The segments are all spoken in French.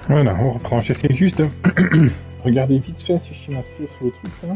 Voilà, on reprend. J'essaie juste de regarder vite fait si je suis inscrit sur le truc là.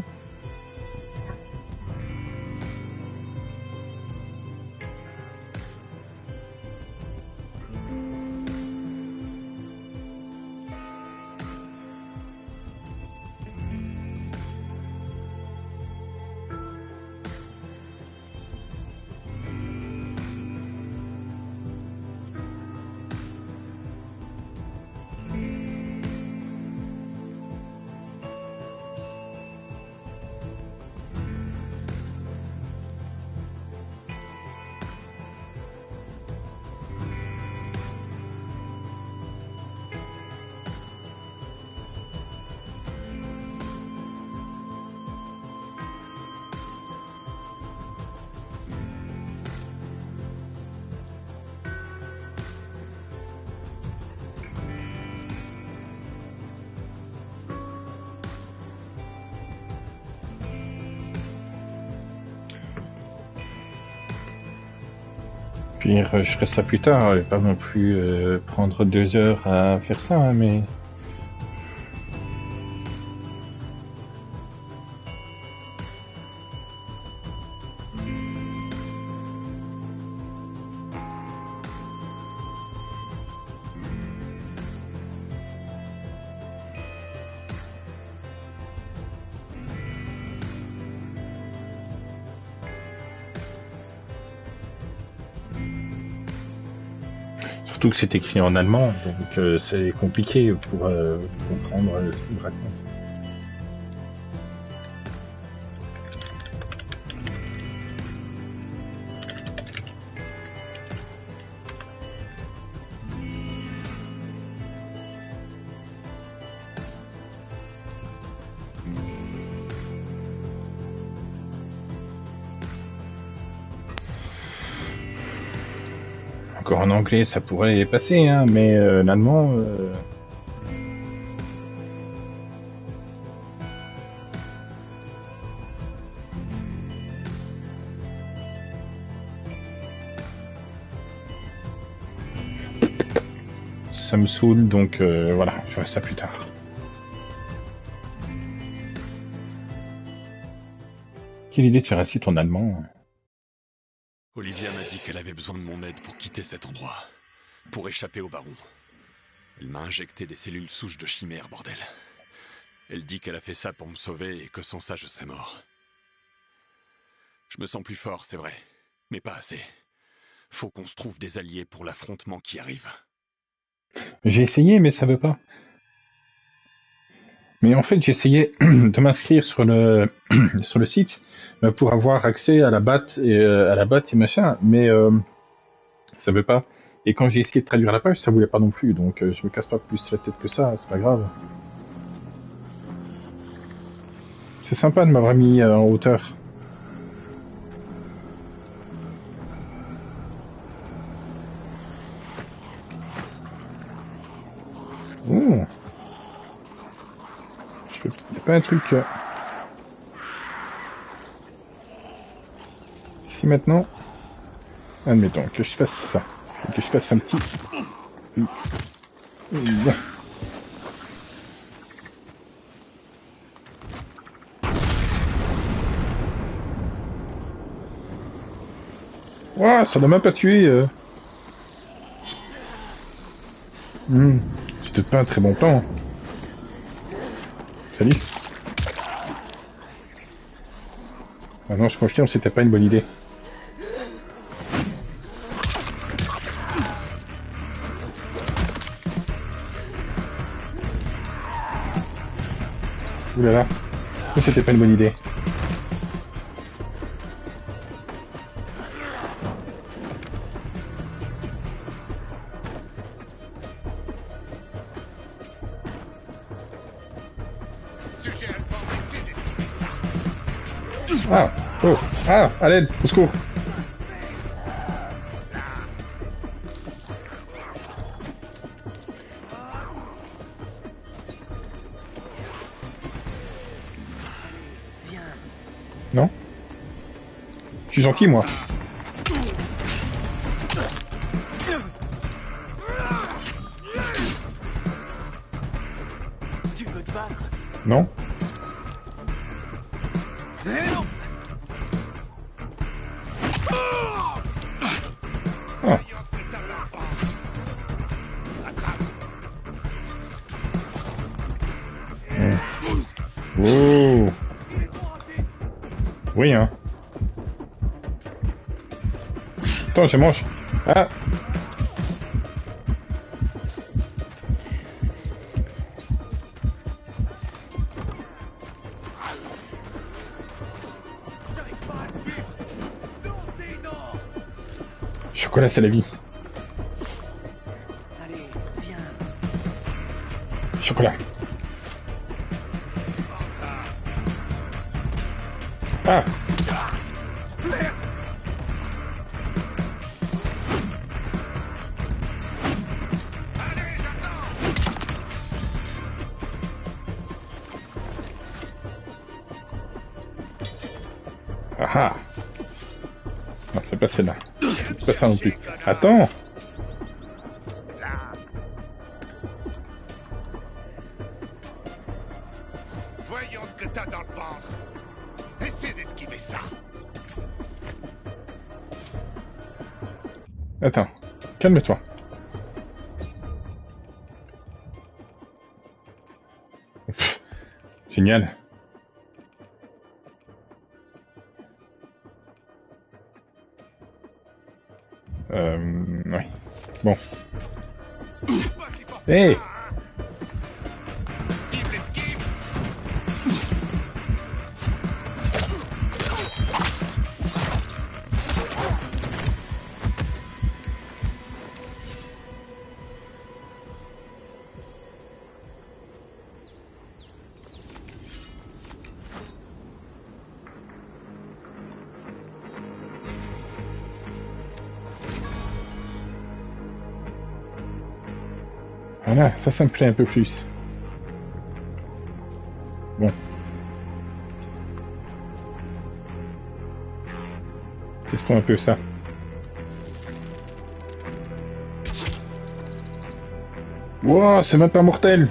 Puis je ferai ça plus tard, je vais pas non plus prendre 2 heures à faire ça, hein, mais... Surtout que c'est écrit en allemand, donc c'est compliqué pour comprendre ce qu'il me raconte. Encore en anglais, ça pourrait passer, hein, mais l'allemand... ça me saoule, donc voilà, je ferai ça plus tard. Quelle idée de faire un site en allemand. Olivia m'a dit qu'elle avait besoin de mon aide pour quitter cet endroit, pour échapper au baron. Elle m'a injecté des cellules souches de chimère, bordel. Elle dit qu'elle a fait ça pour me sauver et que sans ça je serais mort. Je me sens plus fort, c'est vrai, mais pas assez. Faut qu'on se trouve des alliés pour l'affrontement qui arrive. J'ai essayé, mais ça veut pas. Mais en fait, j'essayais de m'inscrire sur le sur le site pour avoir accès à la BAT et machin, mais ça veut pas. Et quand j'ai essayé de traduire la page, ça voulait pas non plus, donc je me casse pas plus la tête que ça, c'est pas grave. C'est sympa de m'avoir mis en hauteur. Oh. Y a pas un truc... Si maintenant... Admettons que je fasse ça. Que je fasse un petit... Ouah, ça n'a même pas tué. C'est peut-être pas un très bon plan. Salut. Ah non, je confirme, c'était pas une bonne idée. Ouh là là, c'était pas une bonne idée. Ah, oh, ah, à l'aide, au secours. Non? Je suis gentil, moi. Non? Ah. Oh. Oui, hein. Attends, je mange. Ah. Chocolat, c'est la vie. Allez, viens. Chocolat. Ah. Ah ah. Non, c'est pas celle-là. C'est pas ça non plus. Attends. Voyons ce que t'as dans le ventre. Essaie d'esquiver ça. Attends. Calme-toi. Génial. Oui. Bon. Hey! Cible esquive. Voilà, ça me plaît un peu plus. Bon. Testons un peu ça. Wow, c'est même pas mortel!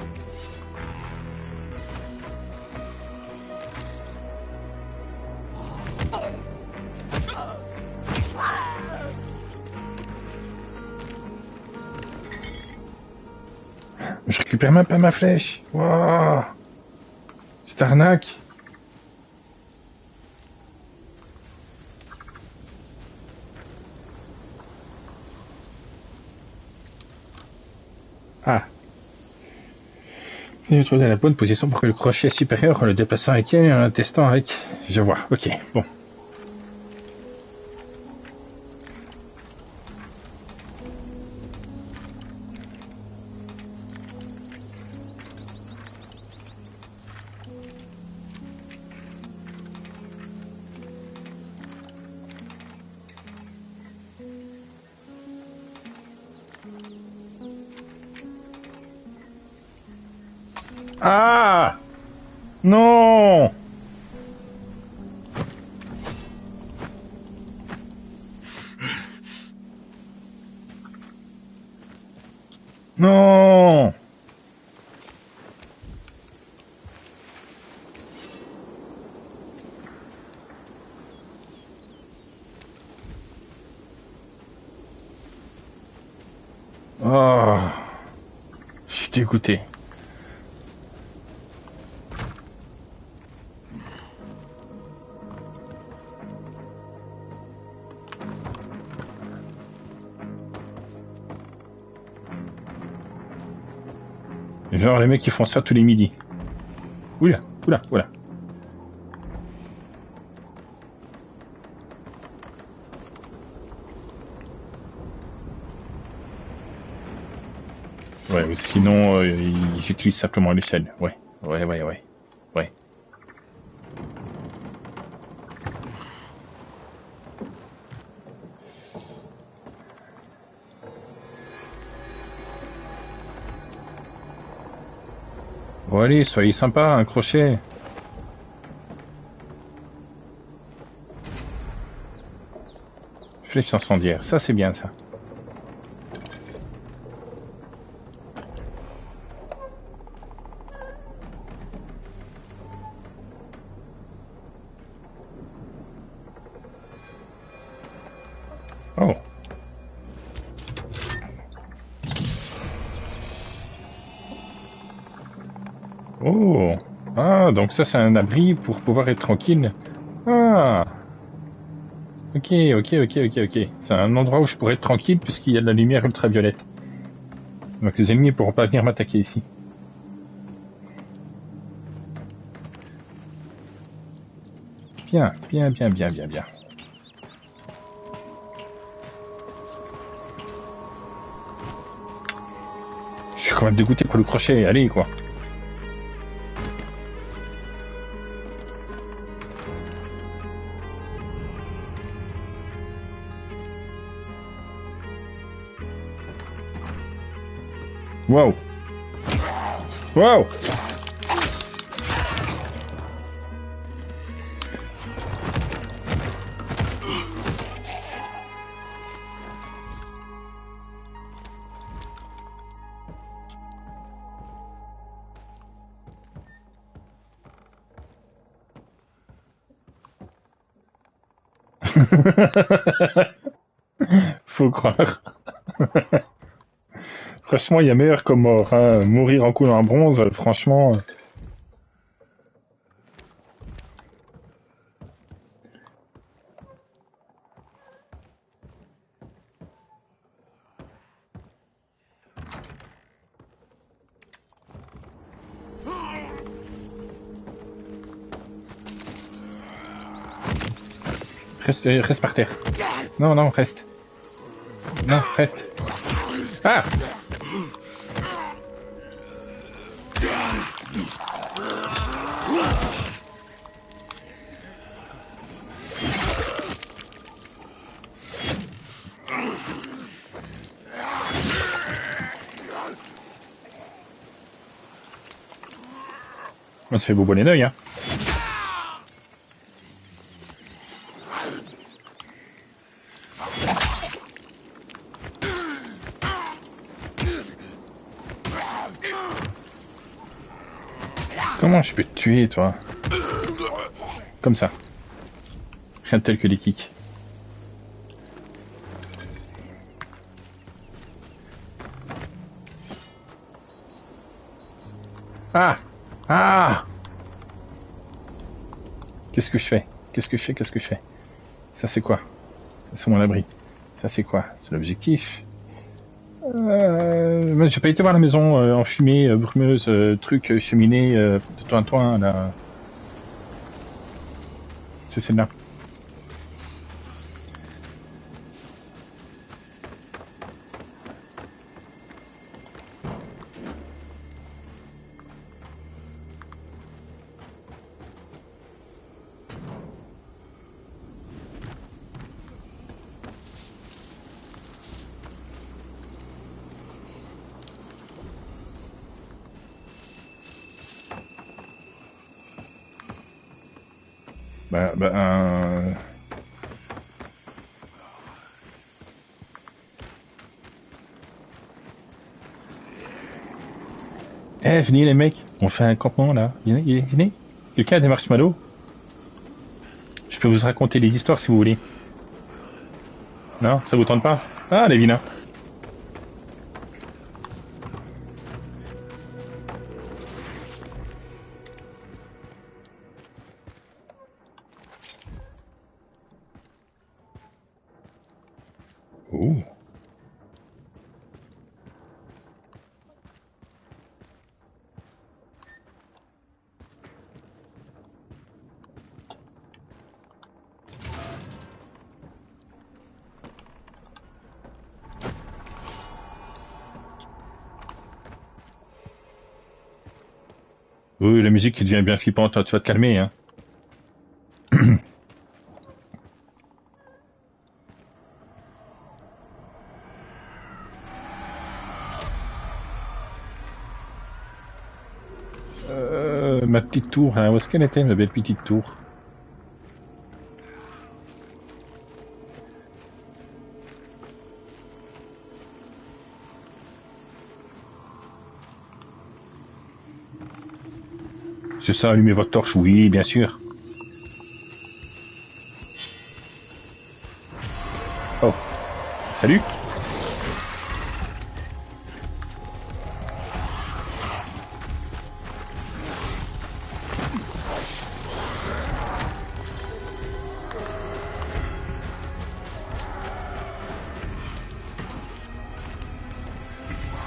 Je récupère même pas ma flèche. Waouh. C'est arnaque. Ah. Il est trouvé dans la bonne position pour que le crochet supérieur en le déplaçant avec elle et en le testant avec... Je vois. Ok. Bon. Ah! Non! Non! Oh! Je suis dégoûté. Genre les mecs qui font ça tous les midis. Oula, oula, oula. Ouais, ou sinon j'utilise simplement l'échelle. Ouais, ouais, ouais, ouais. Ouais. Bon allez, soyez sympa, un crochet. Flèche incendiaire, ça c'est bien ça. Oh. Oh. Ah, donc ça c'est un abri pour pouvoir être tranquille. Ah. Ok. C'est un endroit où je pourrais être tranquille puisqu'il y a de la lumière ultraviolette. Donc les ennemis ne pourront pas venir m'attaquer ici. Bien. Je suis quand même dégoûté pour le crochet, allez quoi. Wow. Wow. Faut croire. Franchement, il y a meilleur comme mort. Hein. Mourir en coulant un bronze, franchement... Reste par terre. Non, reste. Non, reste. Ah! On se fait boubonner l'œil, hein. Comment je peux te tuer, toi? Comme ça. Rien de tel que les kicks. Ah! Ah! Qu'est-ce que je fais? Qu'est-ce que je fais? Ça c'est quoi? Ça c'est mon abri. Ça c'est quoi? C'est l'objectif. J'ai pas été voir la maison enfumée, brumeuse, truc, cheminée, de toin, là. C'est celle-là. Eh, venez les mecs, on fait un campement là. Venez. Quelqu'un a des marshmallows? Je peux vous raconter des histoires si vous voulez. Non, ça vous tente pas? Ah, les vilains. Oh. Oui, la musique qui devient bien flippante, tu vas te calmer, hein. Ma petite tour, hein, où est-ce qu'elle était, ma belle petite tour? C'est ça, allumez votre torche, oui, bien sûr. Oh, Salut.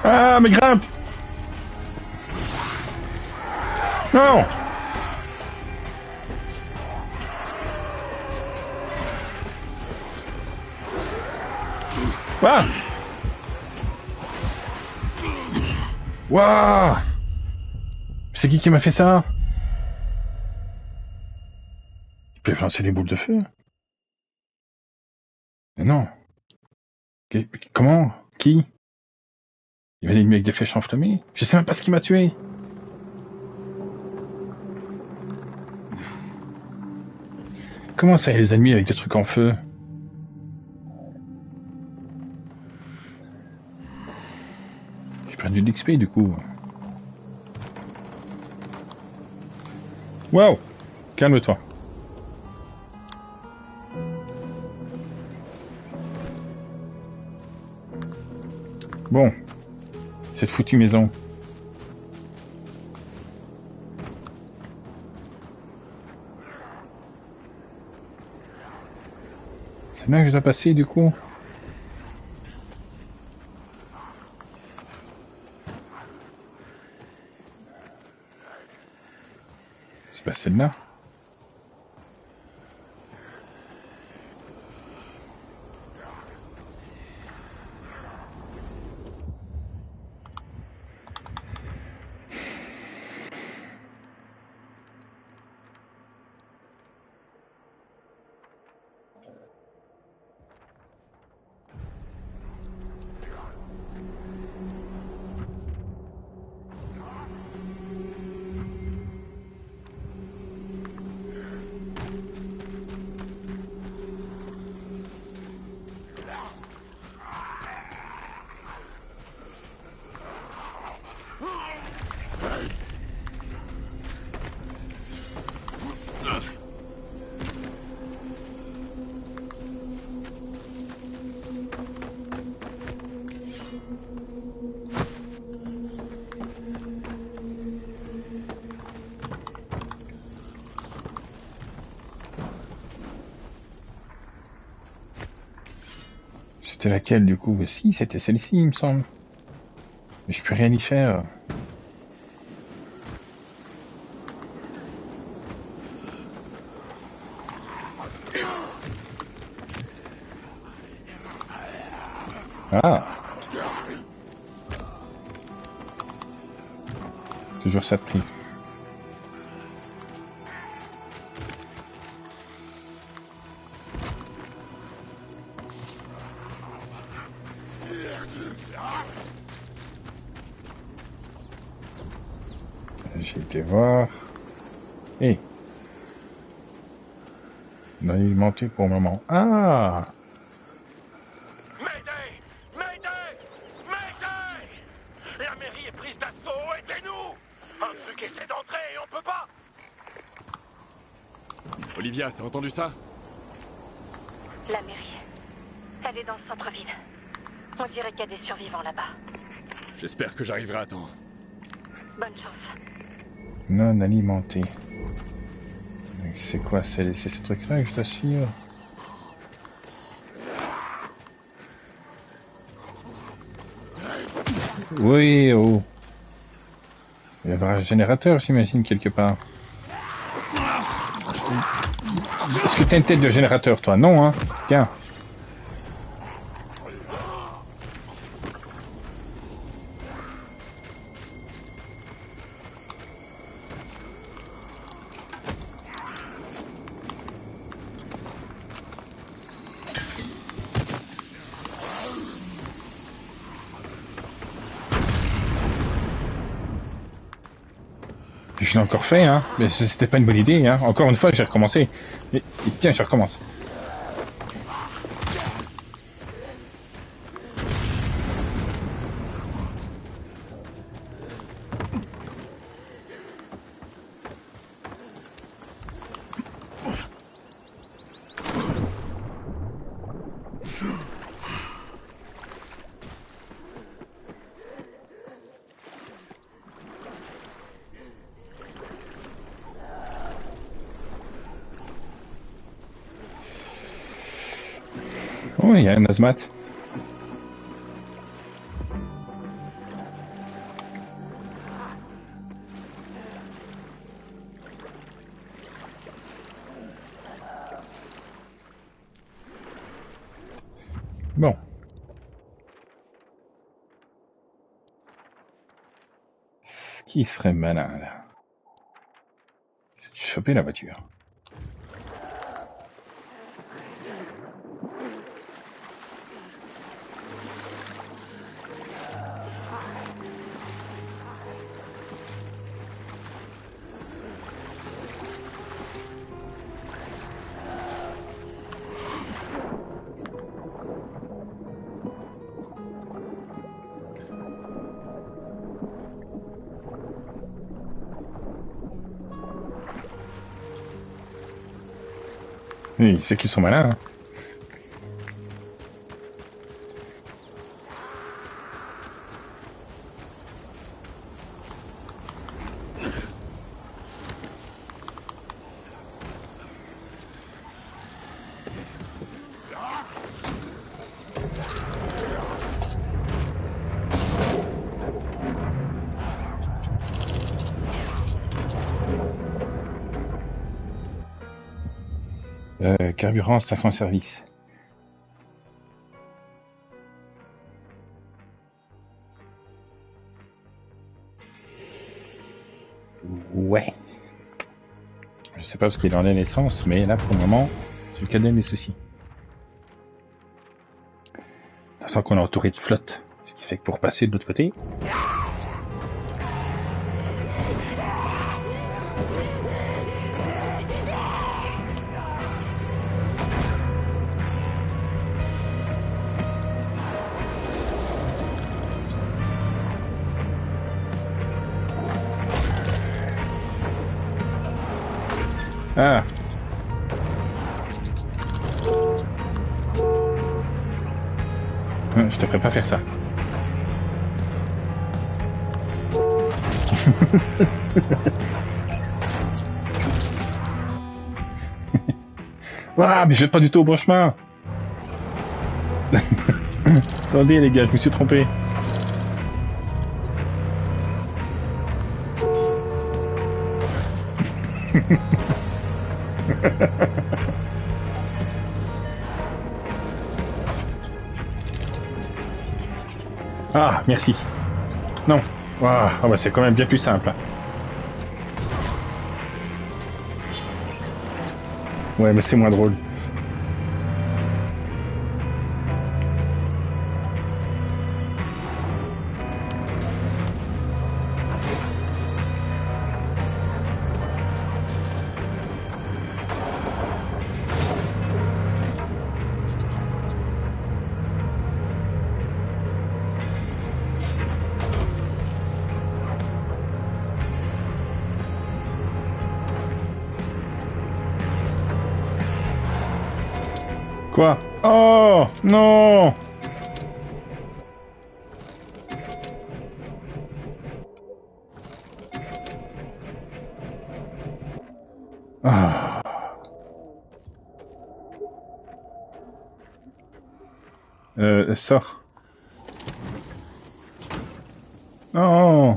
Ah, mais grimpe! Non! Ah! Waouh! C'est qui m'a fait ça? Il peut lancer des boules de feu? Mais non. Comment? Qui? Il va l'ennemi avec des flèches enflammées? Je sais même pas ce qui m'a tué. Comment ça, il y a les ennemis avec des trucs en feu? J'ai perdu de l'XP du coup. Waouh! Calme-toi. Bon. Cette foutue maison. C'est là que je dois passer du coup. C'est pas celle-là. C'était laquelle du coup? Si, c'était celle-ci, il me semble. Mais je peux rien y faire. Ah! Toujours ça de prix. J'ai été voir. Et on a alimenté pour le moment. Ah! Mayday! Mayday! Mayday! La mairie est prise d'assaut, aidez-nous! Un truc essaie d'entrer et on peut pas! Olivia, t'as entendu ça? La mairie. Elle est dans le centre-ville. On dirait qu'il y a des survivants là-bas. J'espère que j'arriverai à temps. Bonne chance. Non alimenté. C'est quoi? C'est ce truc-là que je dois suivre? Oui, oh. Il y aura un générateur, j'imagine, quelque part. Est-ce que t'as une tête de générateur, toi? Non, hein? Tiens. Je l'ai encore fait, hein. Mais c'était pas une bonne idée, hein. Encore une fois, j'ai recommencé. Et tiens, je recommence. Oh, il y a un hazmat. Bon. Ce qui serait malin, là, c'est de choper la voiture. Oui, c'est qu'ils sont malins. Hein. Carburant, station-service. Ouais. Je sais pas parce qu'il en est l'essence, mais là, pour le moment, c'est le cadet des soucis. On sent qu'on est entouré de flotte, ce qui fait que pour passer de l'autre côté... Ah. Je devrais pas faire ça. Ah, mais je vais pas du tout au bon chemin. Attendez les gars, je me suis trompé. Ah, merci. Non. Ah, oh bah c'est quand même bien plus simple. Ouais, mais c'est moins drôle. Quoi? Oh non! Ah. Sors. Oh.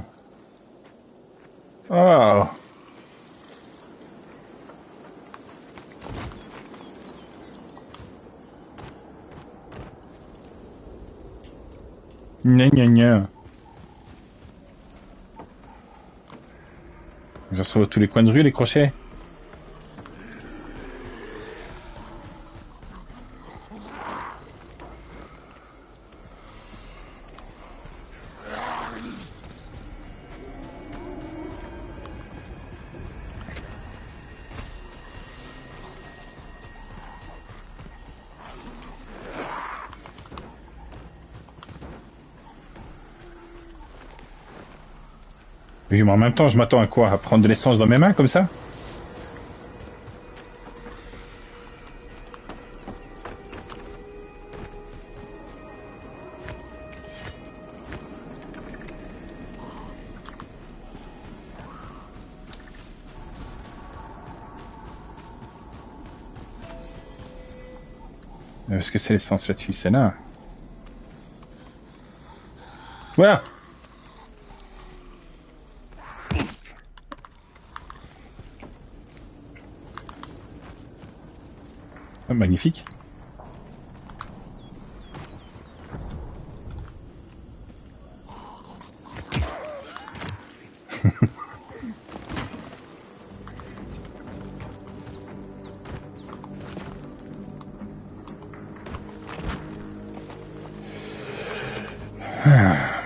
Oh. Gna gna gna. Ils en sont à tous les coins de rue, les crochets. Oui, mais en même temps, je m'attends à quoi? À prendre de l'essence dans mes mains, comme ça? Est-ce que c'est l'essence là-dessus? C'est là. Voilà. Ah, magnifique.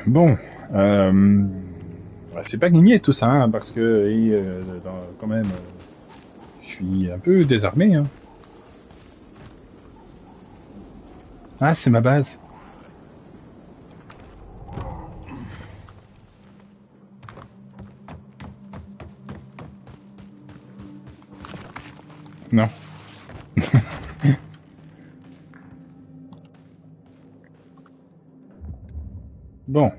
Bon, c'est pas gagné tout ça, hein, parce que quand même, je suis un peu désarmé. Hein. Ah, c'est ma base. Non. Bon.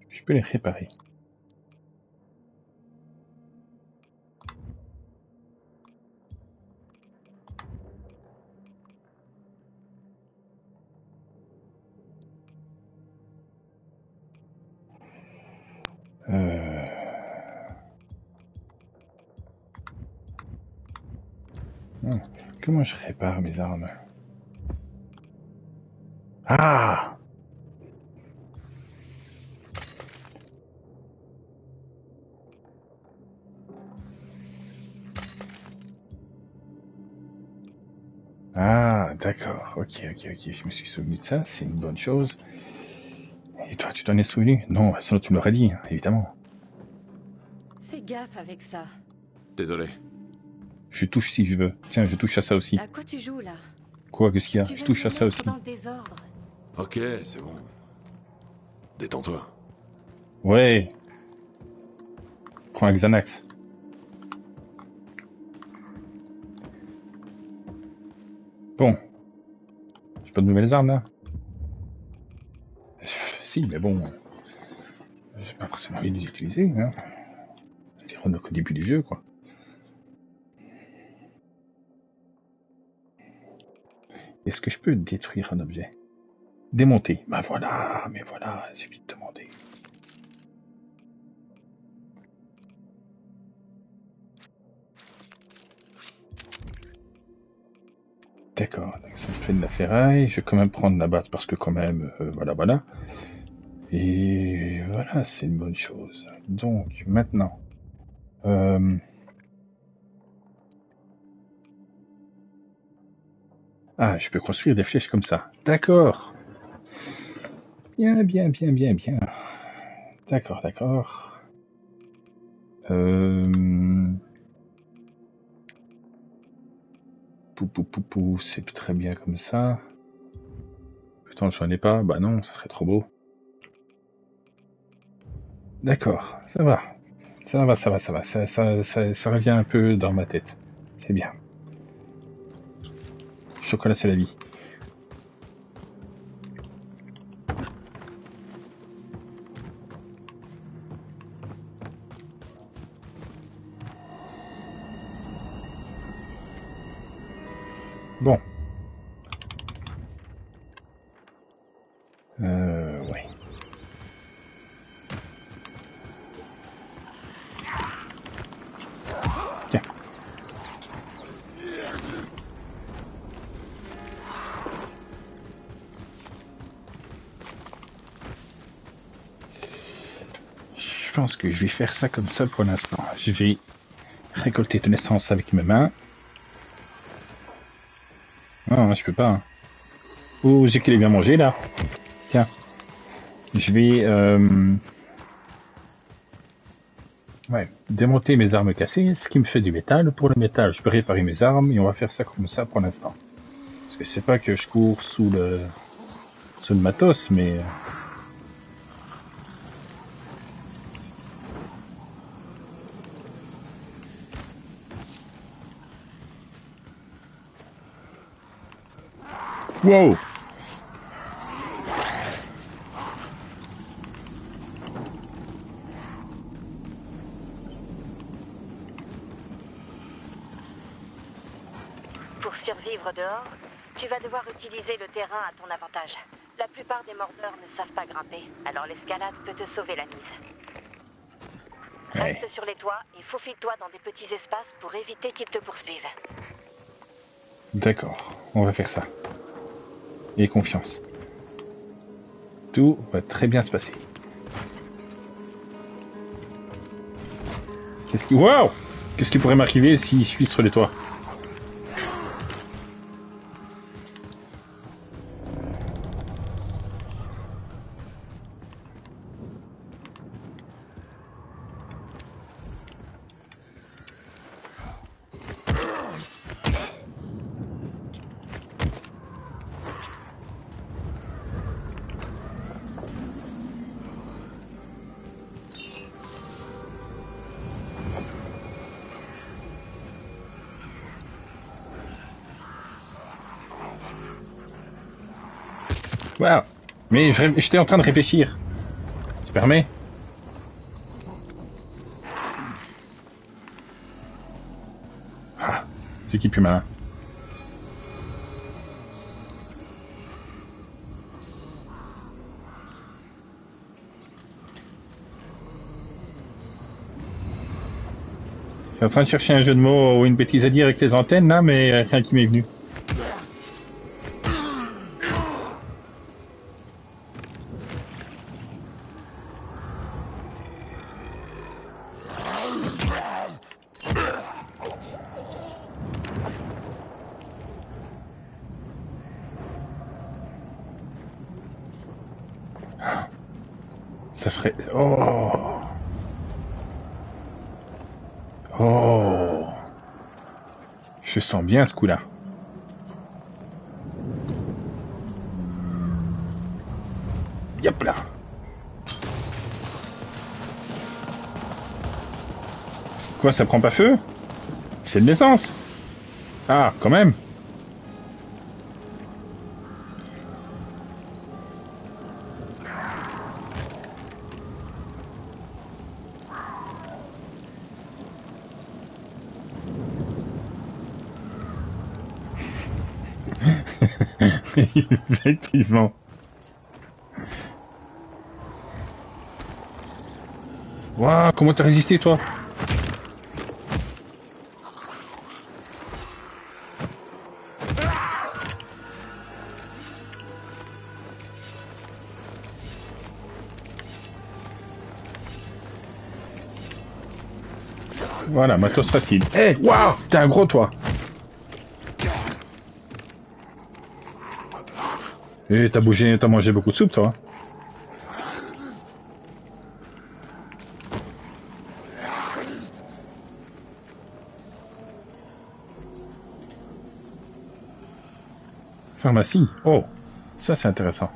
Je peux les réparer. Comment je répare mes armes? Ah! Ah, d'accord. Ok. Je me suis souvenu de ça. C'est une bonne chose. Et toi, tu t'en es souvenu? Non, sinon tu me l'aurais dit, hein, évidemment. Fais gaffe avec ça. Désolé. Je touche si je veux. Tiens, je touche à ça aussi. À quoi tu joues là? Quoi, qu'est-ce qu'il y a? Tu Je vas touche à nous ça mettre aussi. dans le désordre. Ok, c'est bon. Détends-toi. Ouais. Prends un Xanax. Bon. J'ai pas de nouvelles armes là? Si, mais bon. J'ai pas forcément envie de les utiliser, hein. Je les renoque au début du jeu, quoi. Est-ce que je peux détruire un objet? Démonter. Bah voilà, mais voilà, c'est vite demandé. D'accord, donc ça me fait de la ferraille. Je vais quand même prendre la base parce que quand même, voilà. Et voilà, c'est une bonne chose. Donc, maintenant... Ah, je peux construire des flèches comme ça. D'accord. Bien. D'accord. Pou, c'est très bien comme ça. Putain, j'en ai pas. Bah non, ça serait trop beau. D'accord, ça va. Ça revient un peu dans ma tête. C'est bien. Chocolat, c'est la vie. Bon. Ouais. Tiens. Je pense que je vais faire ça comme ça pour l'instant. Je vais récolter de l'essence avec mes mains. Non, je peux pas. Hein. Oh, j'ai qu'il est bien mangé là. Tiens. Je vais démonter mes armes cassées, ce qui me fait du métal. Pour le métal, je peux réparer mes armes et on va faire ça comme ça pour l'instant. Parce que c'est pas que je cours sous le matos, mais... Wow! Pour survivre dehors, tu vas devoir utiliser le terrain à ton avantage. La plupart des mordeurs ne savent pas grimper, alors l'escalade peut te sauver la mise. Ouais. Reste sur les toits et faufile-toi dans des petits espaces pour éviter qu'ils te poursuivent. D'accord, on va faire ça. Et confiance. Tout va très bien se passer. Waouh! Qu'est-ce qui pourrait m'arriver si je suis sur les toits? Waouh! Mais j'étais en train de réfléchir. Tu permets? Ah, c'est qui plus malin? Je suis en train de chercher un jeu de mots ou une bêtise à dire avec les antennes là, mais rien qui m'est venu. Ça ferait... Oh! Oh! Je sens bien ce coup-là. Yep là! Quoi, ça prend pas feu? C'est de l'essence! Ah, quand même! Effectivement. Waouh, comment t'as résisté toi? Voilà, matos facile. Eh, hey, waouh, t'es un gros toi. Et t'as mangé beaucoup de soupe toi. Pharmacie. Oh, ça c'est intéressant.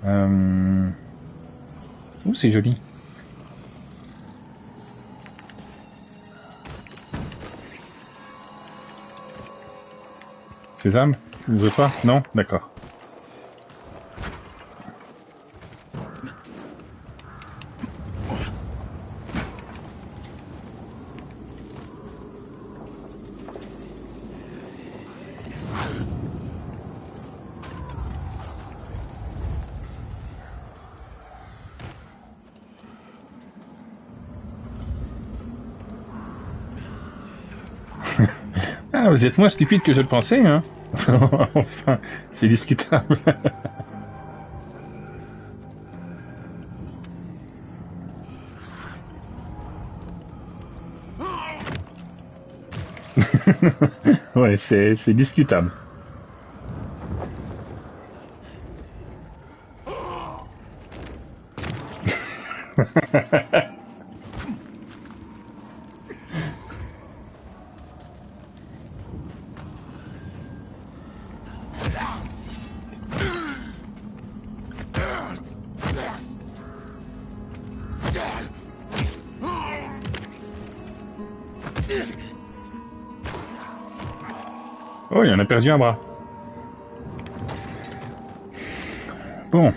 Ouh, c'est joli. Sésame, vous voulez pas? Non? D'accord. Ah, vous êtes moins stupide que je le pensais, hein? Enfin, c'est discutable. Ouais, c'est discutable. Oh, il en a perdu un bras. Bon.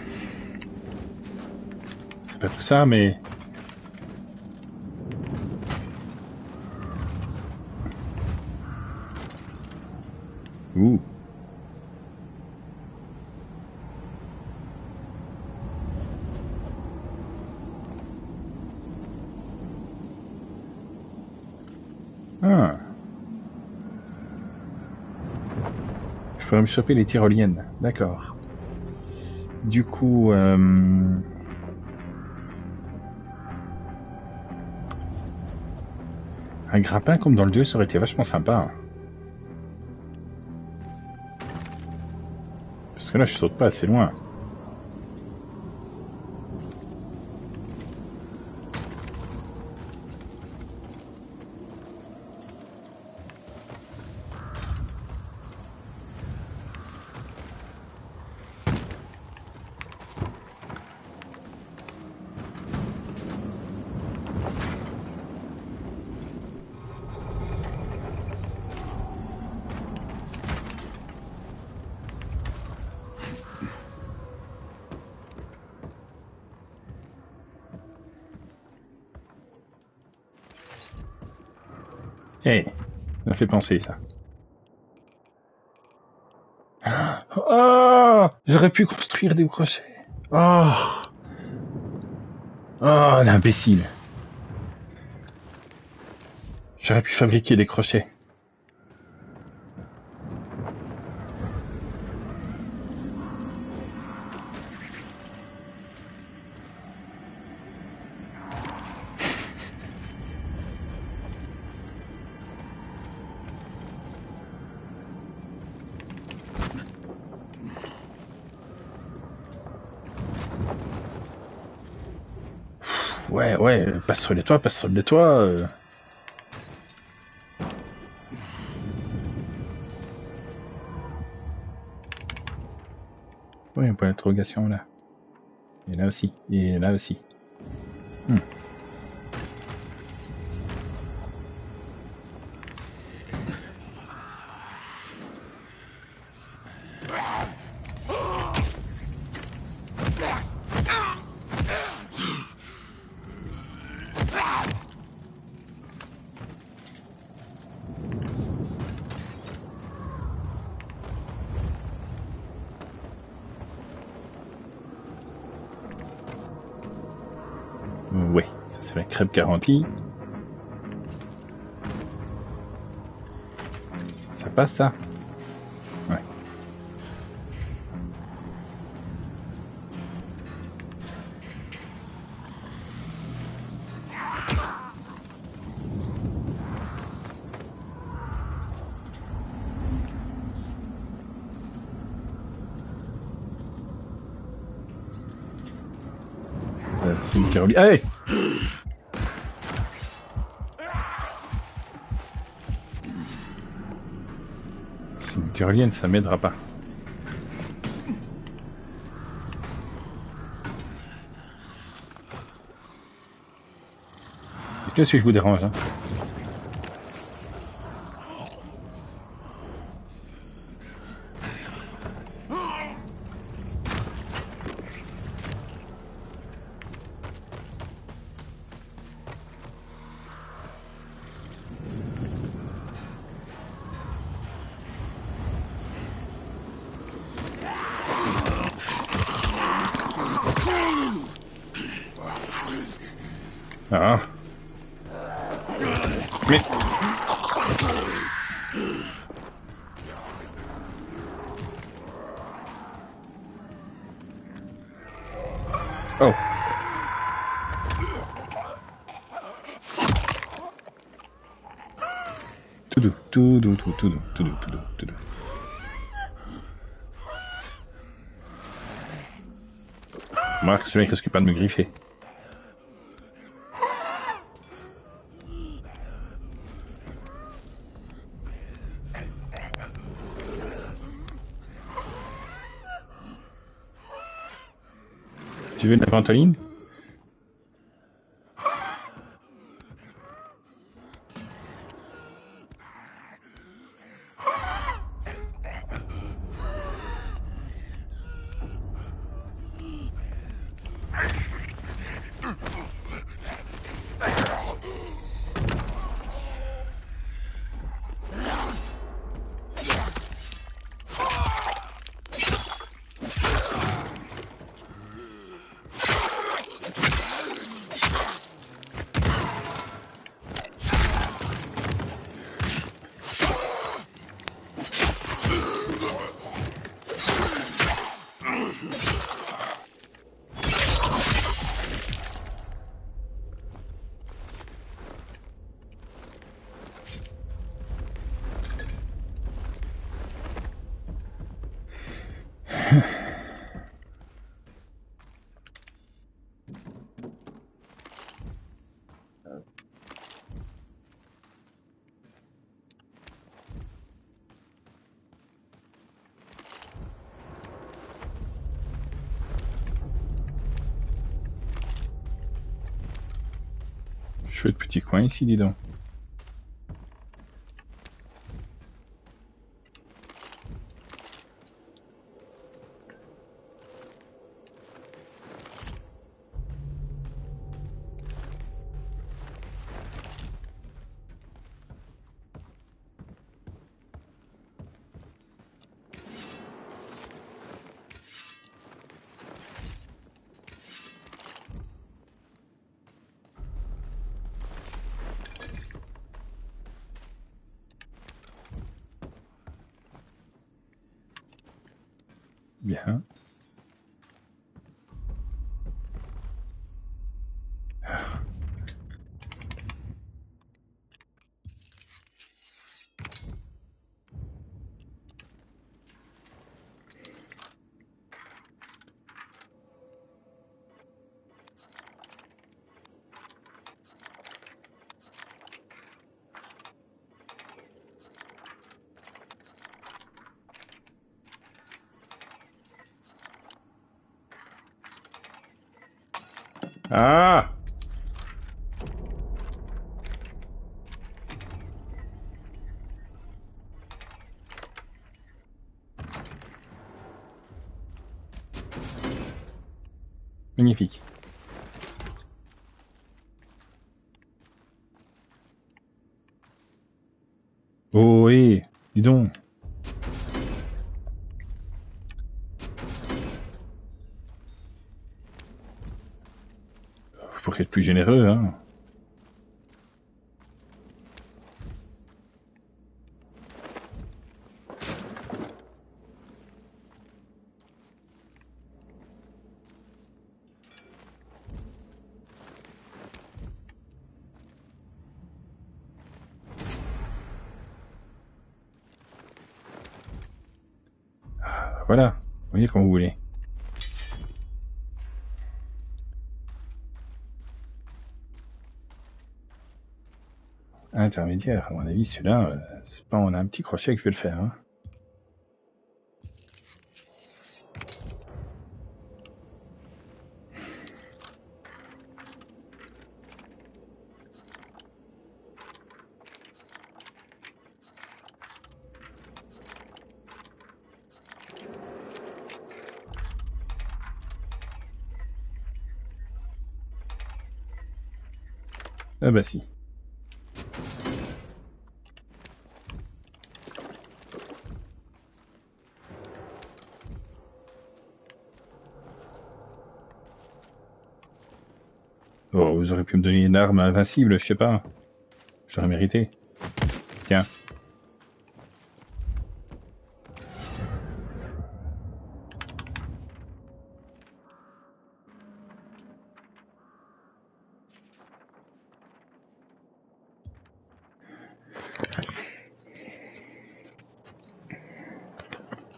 C'est pas tout ça, mais... Ouh. Ah. Je pourrais me choper les tyroliennes. D'accord. Du coup, un grappin comme dans le 2, ça aurait été vachement sympa. Parce que là, je saute pas assez loin. Eh, ça m'a fait penser ça. Oh, j'aurais pu construire des crochets. Oh, oh, l'imbécile. J'aurais pu fabriquer des crochets. Ouais, passe sur les toits, passe sur les toits. Oui, un point d'interrogation là. Et là aussi, et là aussi. Ouais, ça c'est la crêpe garantie. Ça passe ça? Ouais. C'est une tyrolienne. Allez! C'est une tyrolienne, ça m'aidera pas. Qu'est-ce que je vous dérange, hein? Ah. Mais... Oh. Tout doux, tout doux, tout doux, tout doux, tout doux, tout doux. Marc, celui-là, il risque pas de me griffer. Tu veux une ventoline? chouette petit coin ici, dis donc. Bien. Ah! Magnifique. Oh oui, dis donc. Faut être plus généreux, hein. Voilà, vous voyez comme vous voulez. Intermédiaire, à mon avis, celui-là, c'est pas on a un petit crochet que je vais le faire. Hein. Ah bah si. Oh, vous auriez pu me donner une arme invincible, je sais pas. J'aurais mérité. Tiens.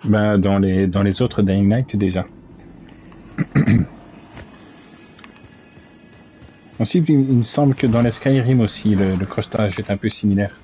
Ben, dans les autres Dying Light déjà. Ensuite, il me semble que dans les Skyrim aussi, le crochetage est un peu similaire.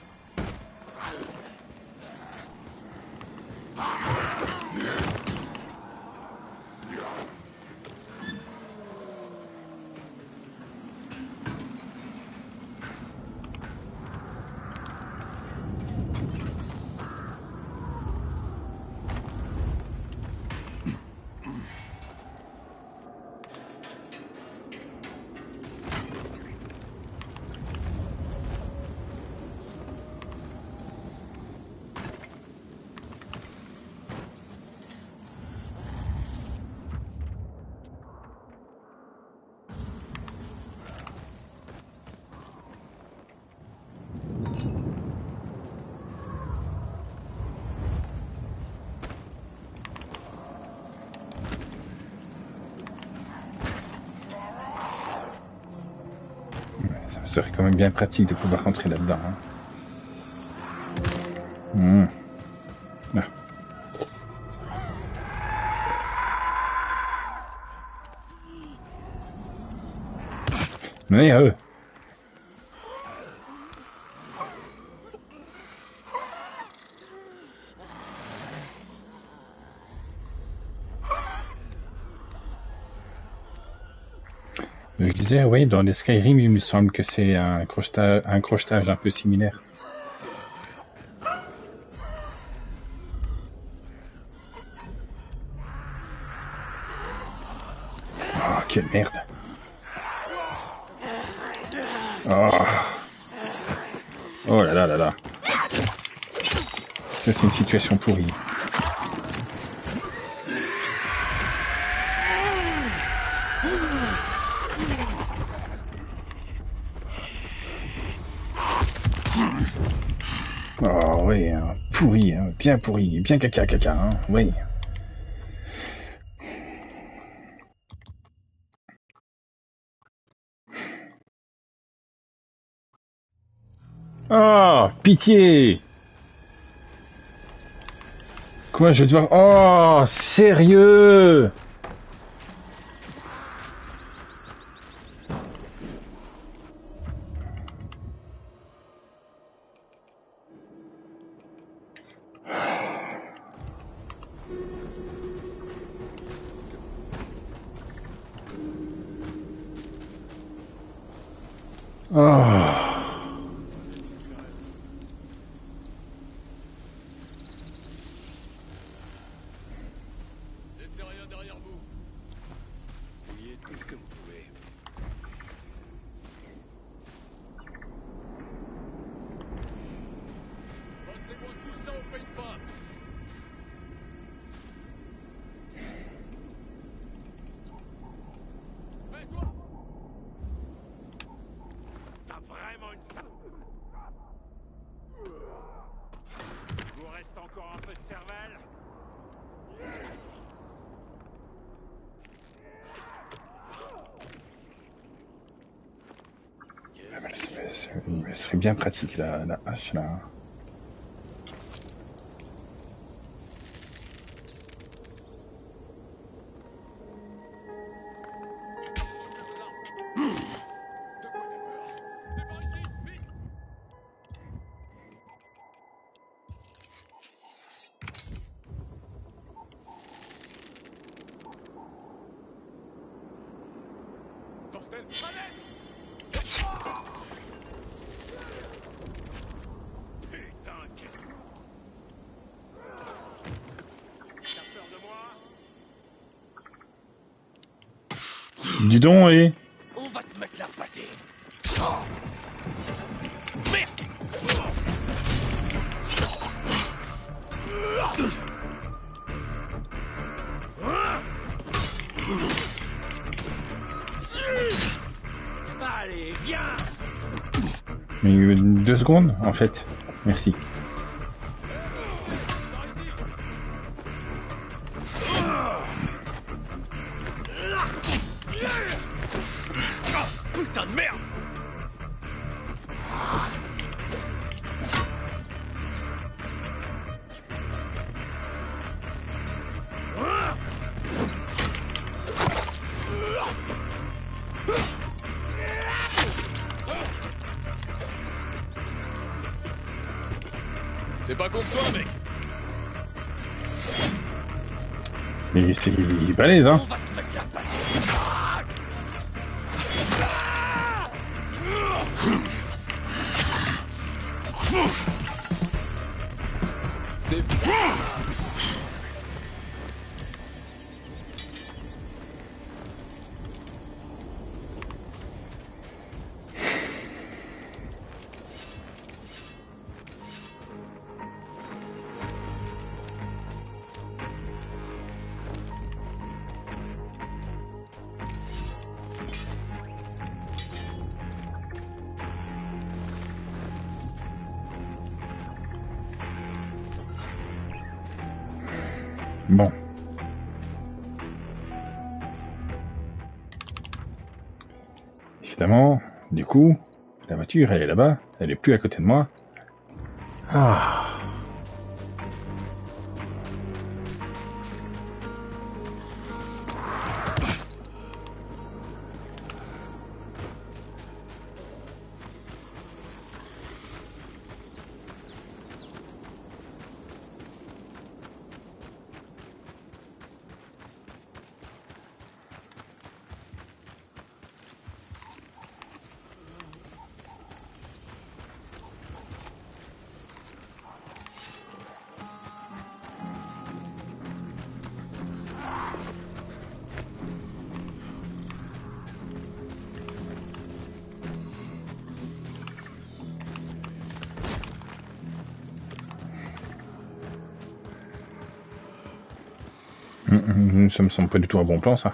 Ce serait quand même bien pratique de pouvoir rentrer là-dedans. Hein. Ah. Mais Je disais, oui, dans les Skyrim, il me semble que c'est un crochetage un peu similaire. Oh, quelle merde. Oh, oh là là là là. Ça, c'est une situation pourrie. Oh oui, hein, pourri, hein, bien caca, hein, oui. Oh, pitié! Quoi, je vais devoir... Oh, sérieux? Oh. Laissez rien derrière vous. Fouillez tout ce que vous pouvez. Passez-moi tout ça au pain. Mais toi! T'as vraiment une sale... Il vous reste encore un peu de cervelle? Elle serait bien pratique, la hache, là. Bordel! Allez! Putain, qu'est-ce que... T'as peur de moi? Dis donc, et... On va te mettre la pâtée. Allez, viens. Mais 2 secondes, en fait. Merci. Putain de merde. C'est pas contre toi, mec! Mais c'est balèze, hein. On va te mettre la pâtée. Bon. Évidemment, du coup, la voiture, elle est là-bas, elle est plus à côté de moi. Ah. Ça me semble pas du tout un bon plan, ça.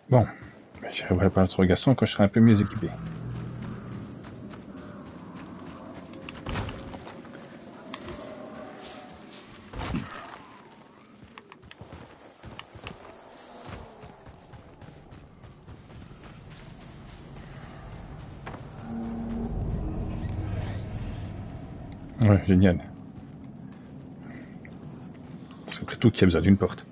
Bon, j'arriverai pas à l'interrogation quand je serai un peu mieux équipé. Ouais, génial. C'est après tout qu'il y a besoin d'une porte.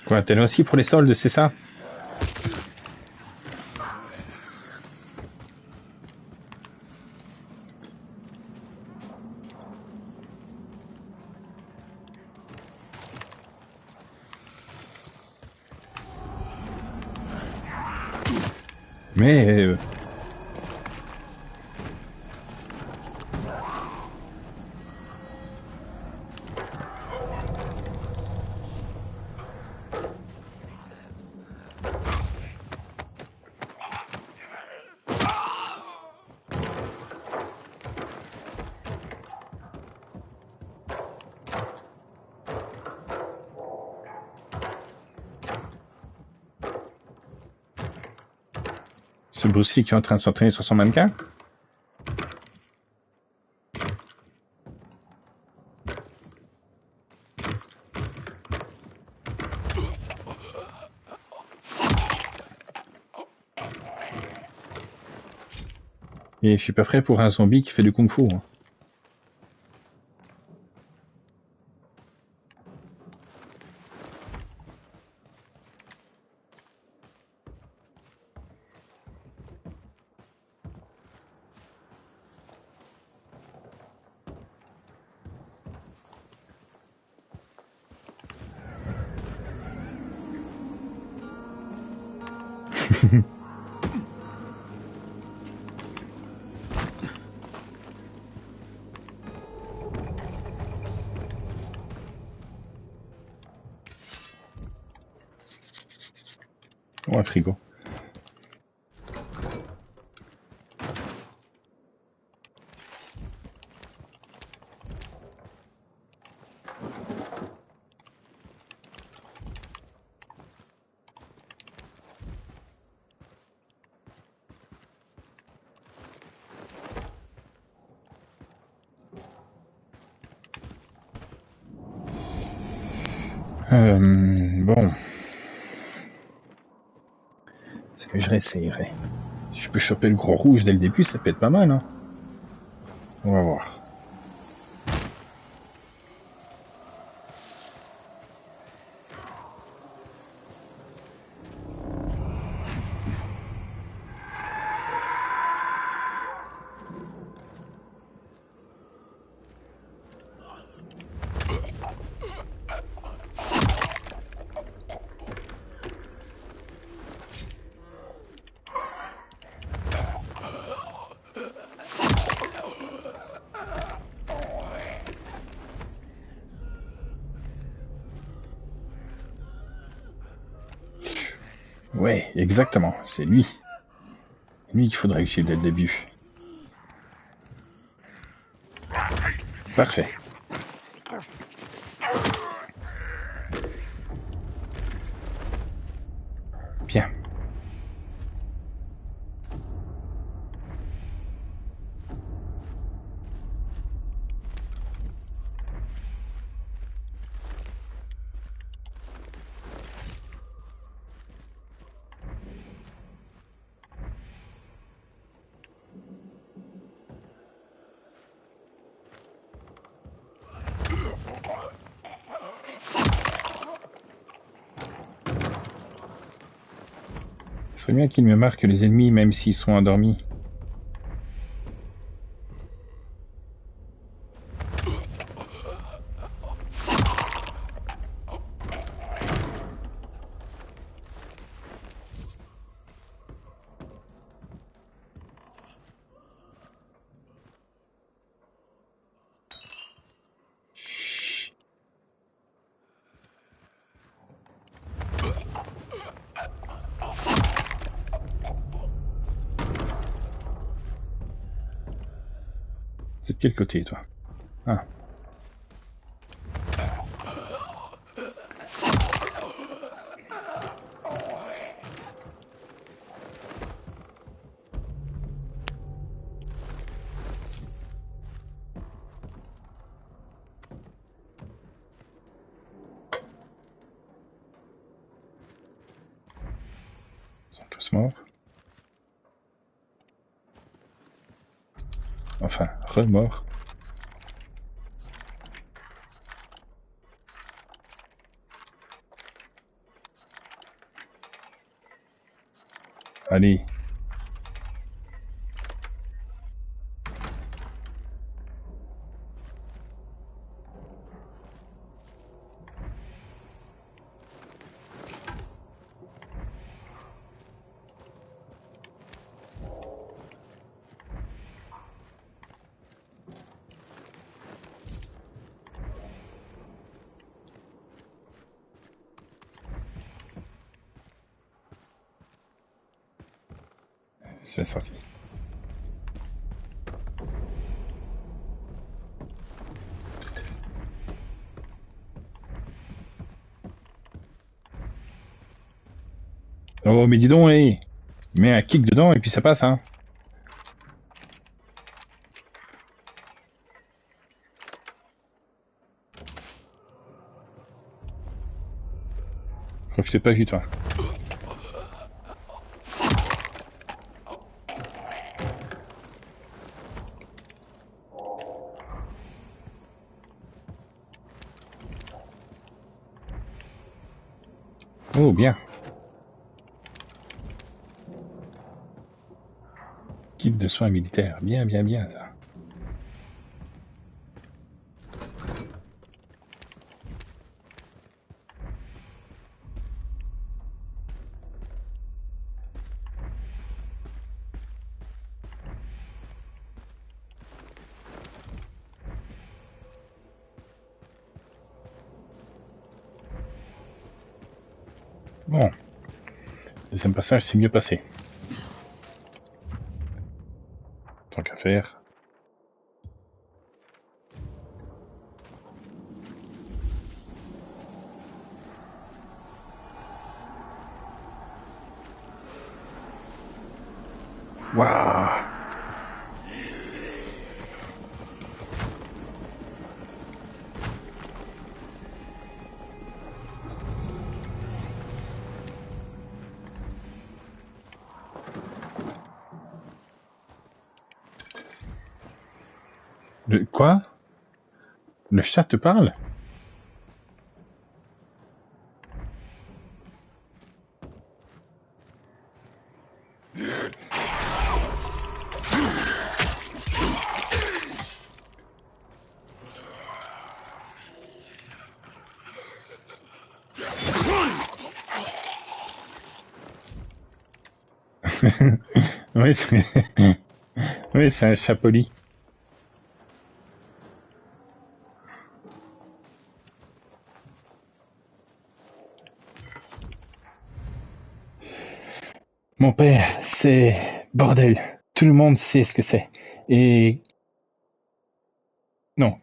Quoi, t'es là aussi pour les soldes, c'est ça? Mais... ce Bruce Lee qui est en train de s'entraîner sur son mannequin? Et je suis pas prêt pour un zombie qui fait du kung-fu. Hein. Oh, un frigo. Bon. Est-ce que je réessayerai? Si je peux choper le gros rouge dès le début, ça peut être pas mal, hein. On va voir. Ouais, exactement, c'est lui. Lui qu'il faudrait que j'aille dès le début. Parfait. Bien. Ce serait bien qu'il me marque les ennemis même s'ils sont endormis. C'est de quel côté, toi? Ah. Ils sont tous morts. Enfin, remords. Allez. C'est la sortie. Oh, mais dis donc, hey. Mets un kick dedans et puis ça passe, hein. Crois que je t'ai pas vu, toi. Oh, bien. Kit de soins militaires. Bien, bien, bien, ça. Bon. Deuxième passage, c'est mieux passé. Tant qu'à faire. Waouh. Quoi? Le chat te parle? Oui, c'est... oui, c'est un chat poli. Mon père, c'est... Bordel. Tout le monde sait ce que c'est. Et... Non.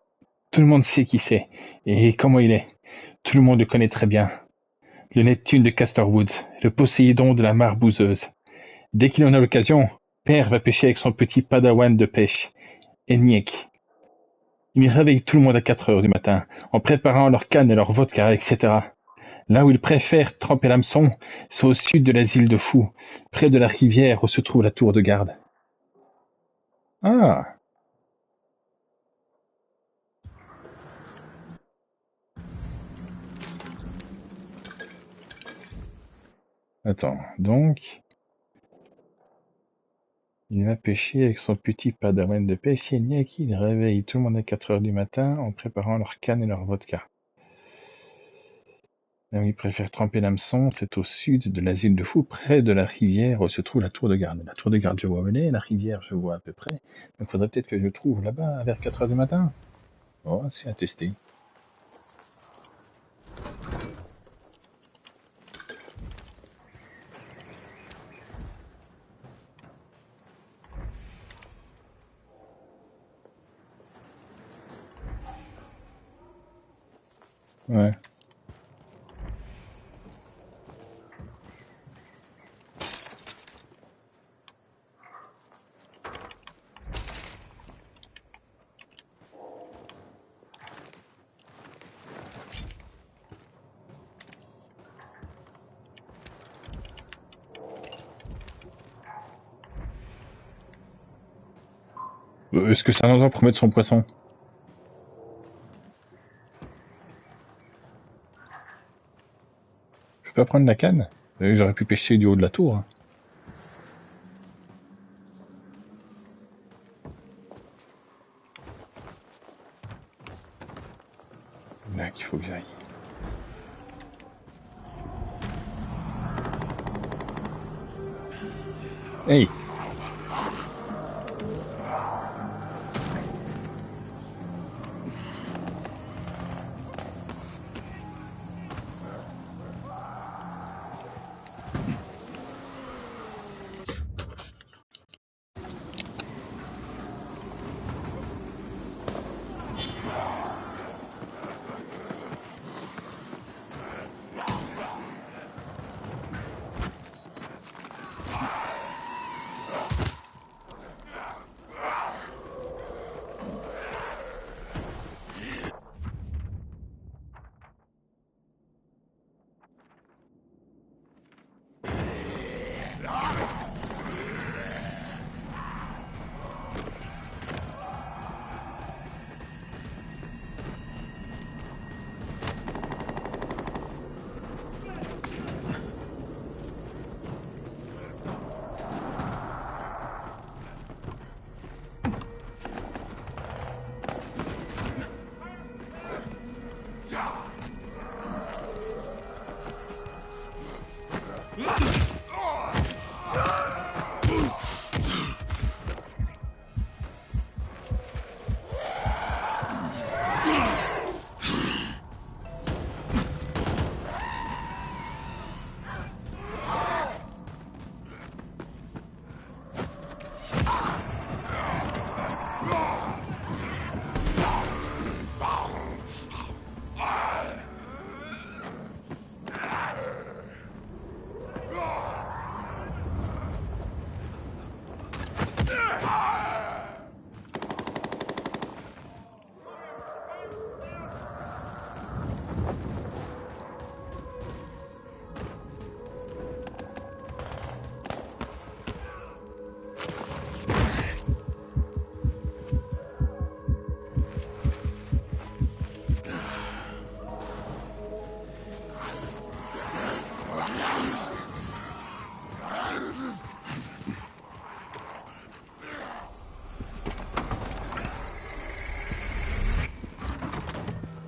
Tout le monde sait qui c'est. Et comment il est. Tout le monde le connaît très bien. Le Neptune de Castorwoods. Le Poséidon de la mare bouseuse. Dès qu'il en a l'occasion, père va pêcher avec son petit padawan de pêche. Eniek. Il réveille tout le monde à 4 heures du matin, en préparant leur canne et leur vodka, etc. Là où il préfère tremper l'hameçon, c'est au sud de l'asile de fous, près de la rivière où se trouve la tour de garde. Ah. Attends, donc... Il va pêcher avec son petit padawan de pêche Eniek. Il réveille tout le monde à 4 heures du matin, en préparant leur canne et leur vodka. Là où il préfère tremper l'hameçon, c'est au sud de l'asile de fous, près de la rivière où se trouve la tour de garde. La tour de garde, je vois où elle est, la rivière, je vois à peu près. Donc, faudrait peut-être que je trouve là-bas vers 4 heures du matin. Oh, c'est à tester. Ouais. Est-ce que c'est un endroit pour mettre son poisson? Je peux pas prendre la canne? J'aurais pu pêcher du haut de la tour. Là qu'il faut que j'aille. Hey!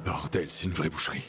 Bordel, c'est une vraie boucherie.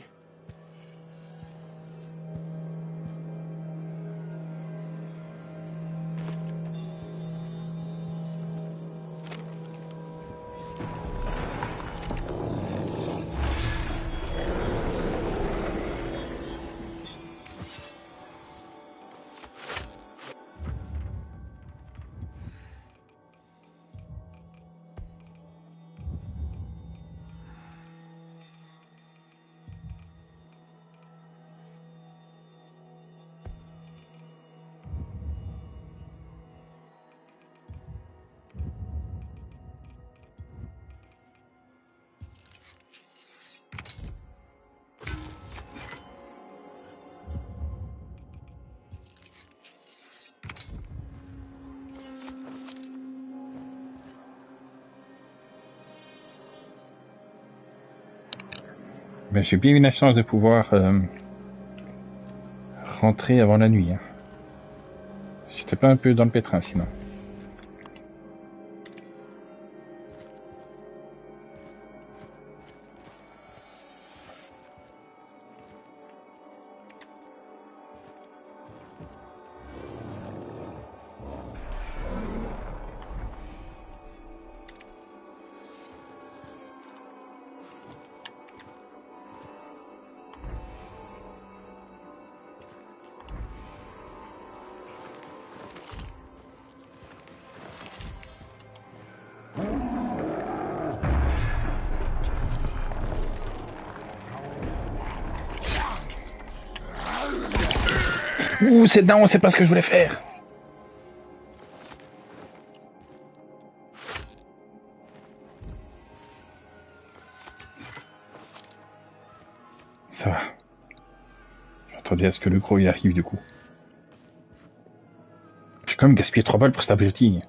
Ben, j'ai bien eu la chance de pouvoir rentrer avant la nuit. Hein. J'étais pas un peu dans le pétrin sinon. Ouh, c'est pas ce que je voulais faire. Ça va. J'attendais à ce que le gros il arrive du coup. J'ai quand même gaspillé 3 balles pour cet abruti.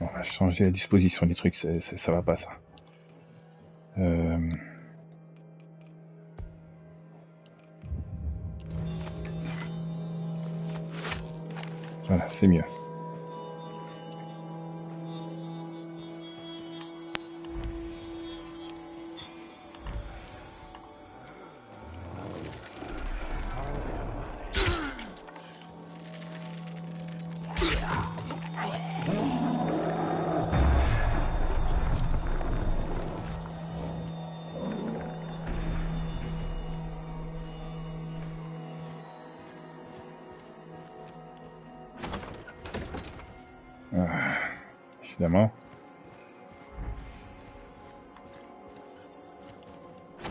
On va changer la disposition des trucs, ça va pas ça. Voilà, c'est mieux. Évidemment.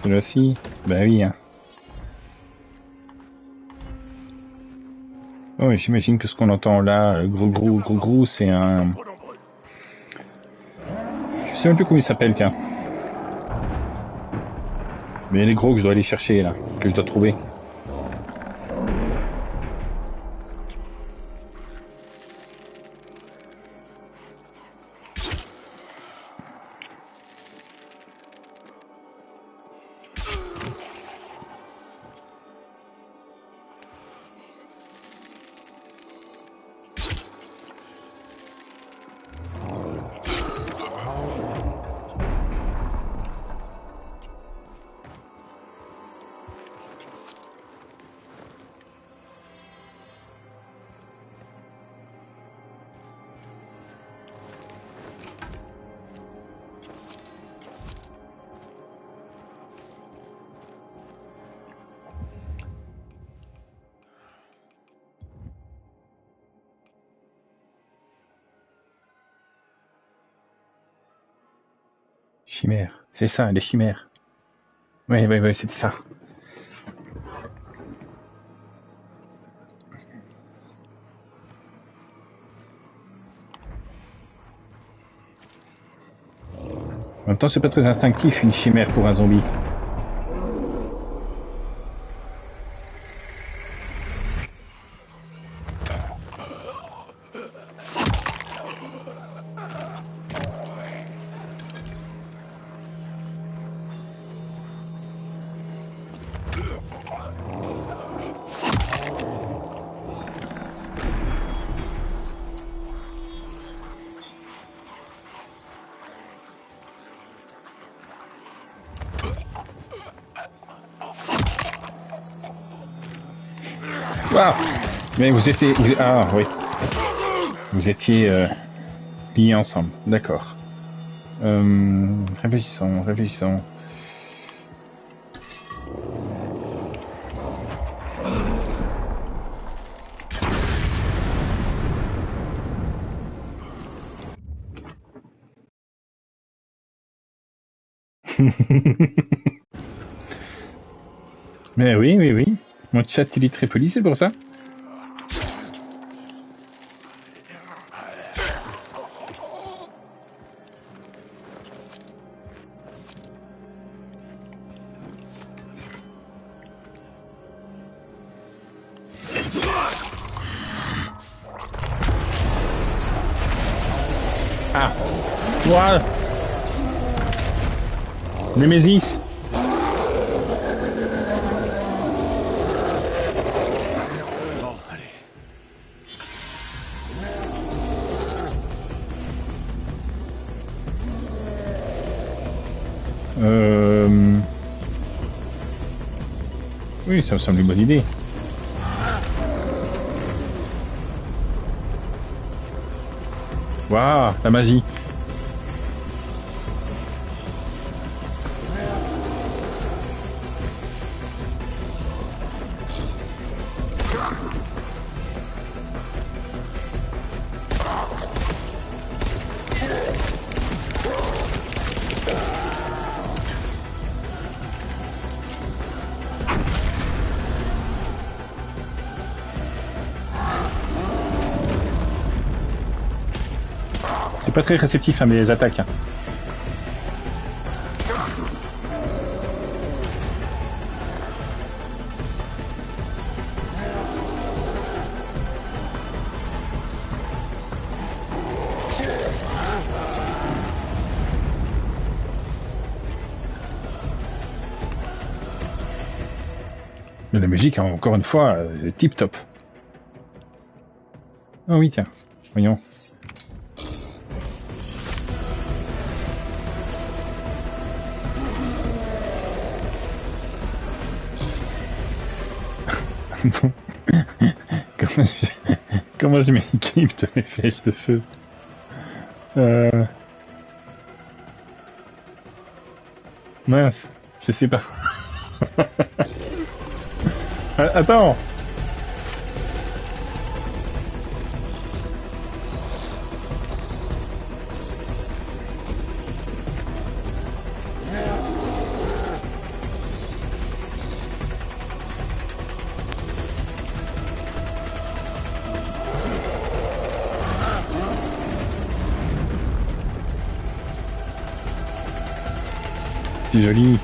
Celui-ci, bah oui. Hein. Oh, j'imagine que ce qu'on entend là, le gros, c'est un... Je sais même plus comment il s'appelle, tiens. Mais les gros que je dois aller chercher là, que je dois trouver. Chimères, c'est ça, les chimères. Ouais, c'était ça. En même temps, c'est pas très instinctif une chimère pour un zombie. Waouh! Mais ah oui. Vous étiez liés ensemble, d'accord. Réfléchissons. Mais oui. Mon chat il est très poli, c'est pour ça. Ah, voilà. Némésis. Bon, allez. Oui, ça me semble une bonne idée. Waouh, la magie. pas très réceptif à mes attaques. Hein. Mais la musique, hein, encore une fois, tip top. Oh oui, tiens, voyons. Comment je m'équipe de mes flèches de feu? Mince, je sais pas. Attends. C'est joli.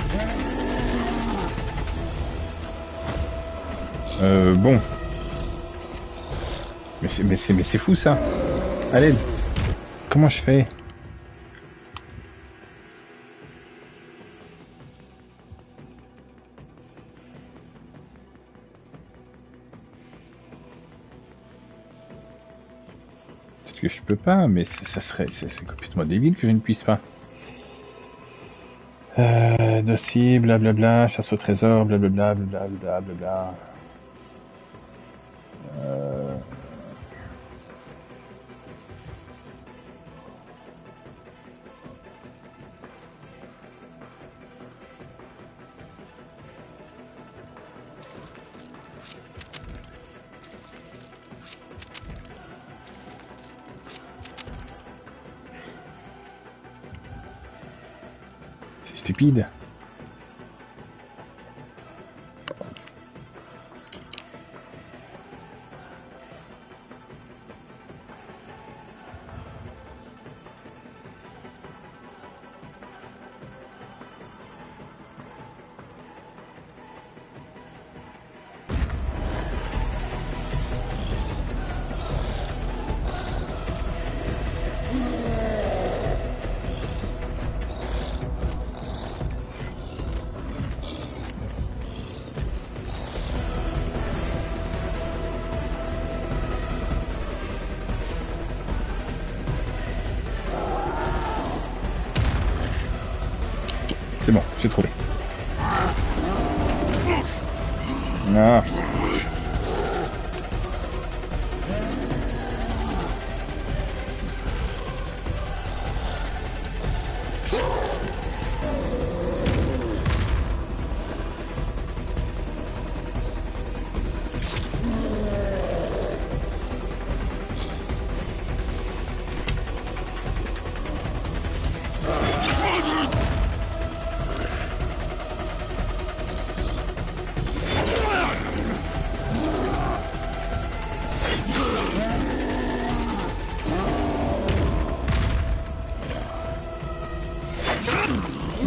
Bon. Mais c'est fou ça. Allez. Comment je fais? Peut-être que je peux pas, mais c'est complètement débile que je ne puisse pas. Dossier, blablabla, chasse au trésor, blablabla, blablabla, blablabla. C'est stupide. C'est bon, j'ai trouvé. Ah.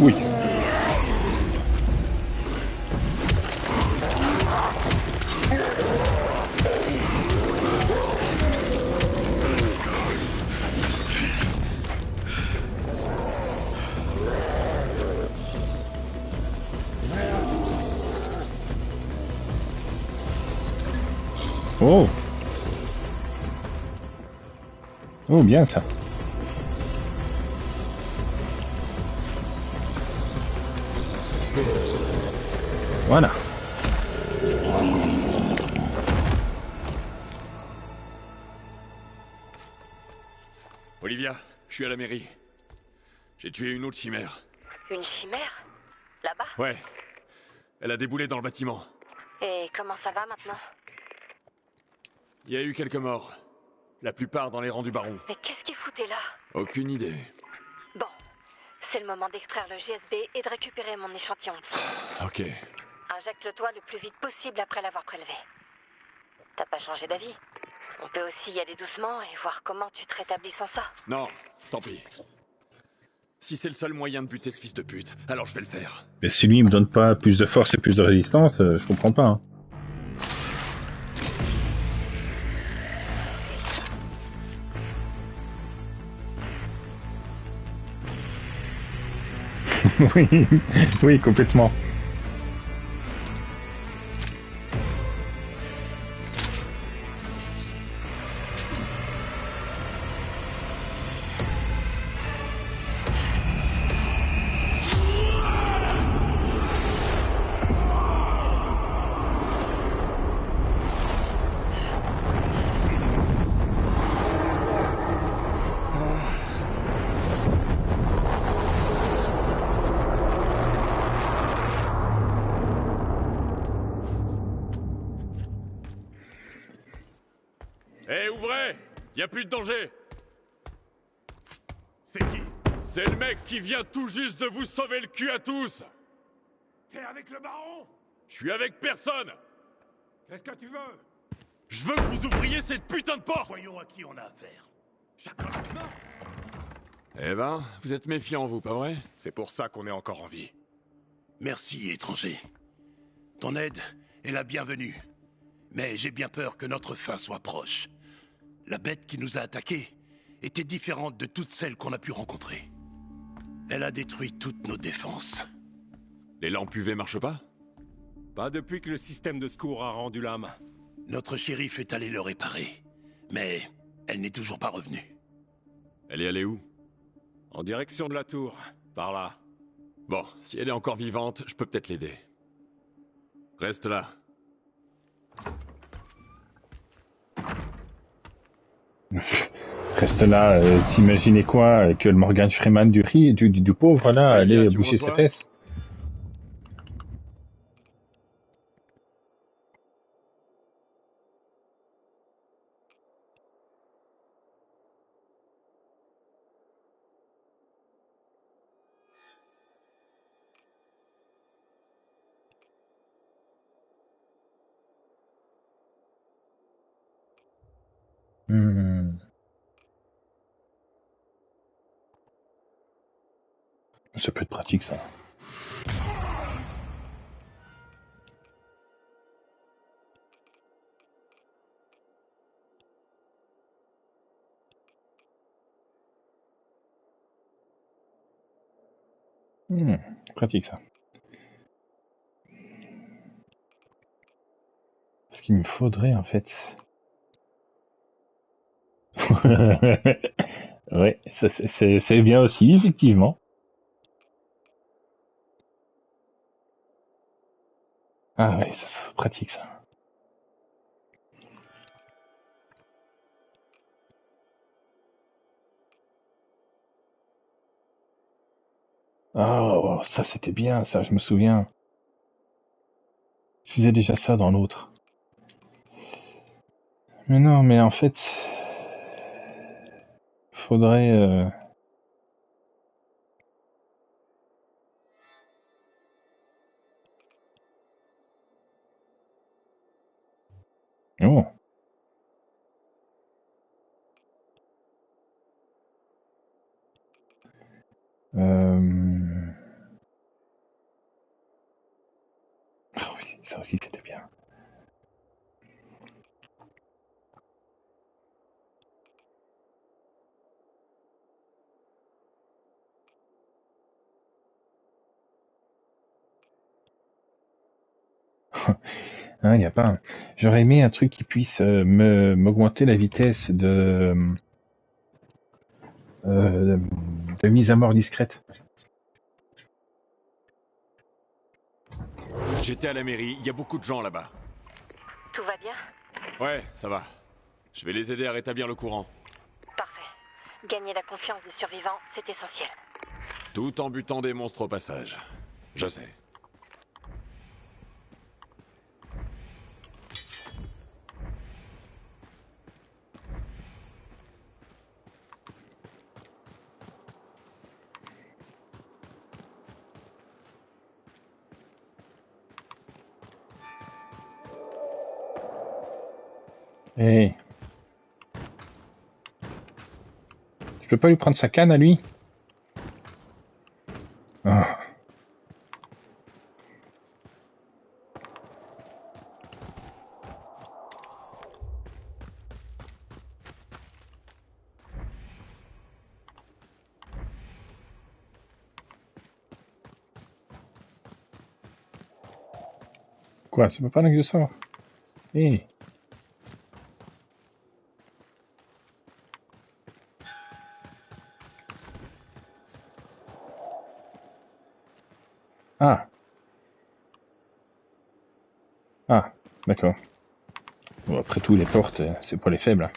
Oui. Oh. Oh, bien ça. Voilà. Olivia, je suis à la mairie. J'ai tué une autre chimère. Une chimère? Là-bas? Ouais. Elle a déboulé dans le bâtiment. Et comment ça va maintenant? Il y a eu quelques morts. La plupart dans les rangs du baron. Mais qu'est-ce qu'il foutait là? Aucune idée. Bon, c'est le moment d'extraire le GSB et de récupérer mon échantillon de sang. Ok. Injecte-le-toi le plus vite possible après l'avoir prélevé. T'as pas changé d'avis? On peut aussi y aller doucement et voir comment tu te rétablis sans ça. Non, tant pis. Si c'est le seul moyen de buter ce fils de pute, alors je vais le faire. Mais si lui, il me donne pas plus de force et plus de résistance, je comprends pas. Hein. Oui, oui, complètement. Hé, ouvrez! Y a plus de danger! C'est qui? C'est le mec qui vient tout juste de vous sauver le cul à tous! T'es avec le baron? Je suis avec personne! Qu'est-ce que tu veux? Je veux que vous ouvriez cette putain de porte! Voyons à qui on a affaire. Jacob, non! Eh ben, vous êtes méfiant, vous, pas vrai? C'est pour ça qu'on est encore en vie. Merci, étranger. Ton aide est la bienvenue. Mais j'ai bien peur que notre fin soit proche. La bête qui nous a attaqués était différente de toutes celles qu'on a pu rencontrer. Elle a détruit toutes nos défenses. Les lampes UV marchent pas? Pas depuis que le système de secours a rendu l'âme. Notre shérif est allé le réparer. Mais elle n'est toujours pas revenue. Elle est allée où? En direction de la tour. Par là. Bon, si elle est encore vivante, je peux peut-être l'aider. Reste là. Reste là, t'imaginais quoi? Que le Morgan Freeman du pauvre, là, Allez, allait tu me boucher ses reçois? fesses? Hmm. Ça peut être pratique, ça. Hmm, pratique, ça. Ce qu'il me faudrait, en fait. Ouais, c'est bien aussi, effectivement. Ah ouais, ça c'est pratique, ça. Oh, ça c'était bien, ça, je me souviens. Je faisais déjà ça dans l'autre. Mais non, mais en fait, faudrait... Oh. Ah oui, ça aussi c'était bien. Hein, y a pas. J'aurais aimé un truc qui puisse m'augmenter la vitesse de mise à mort discrète. J'étais à la mairie, il y a beaucoup de gens là-bas. Tout va bien? Ouais, ça va. Je vais les aider à rétablir le courant. Parfait. Gagner la confiance des survivants, c'est essentiel. Tout en butant des monstres au passage. Je sais. Hey. peux pas lui prendre sa canne à lui? Ah. Quoi, c'est pas là que je sors? Eh. Ah. Ah, d'accord. Bon, après tout, les portes, c'est pour les faibles.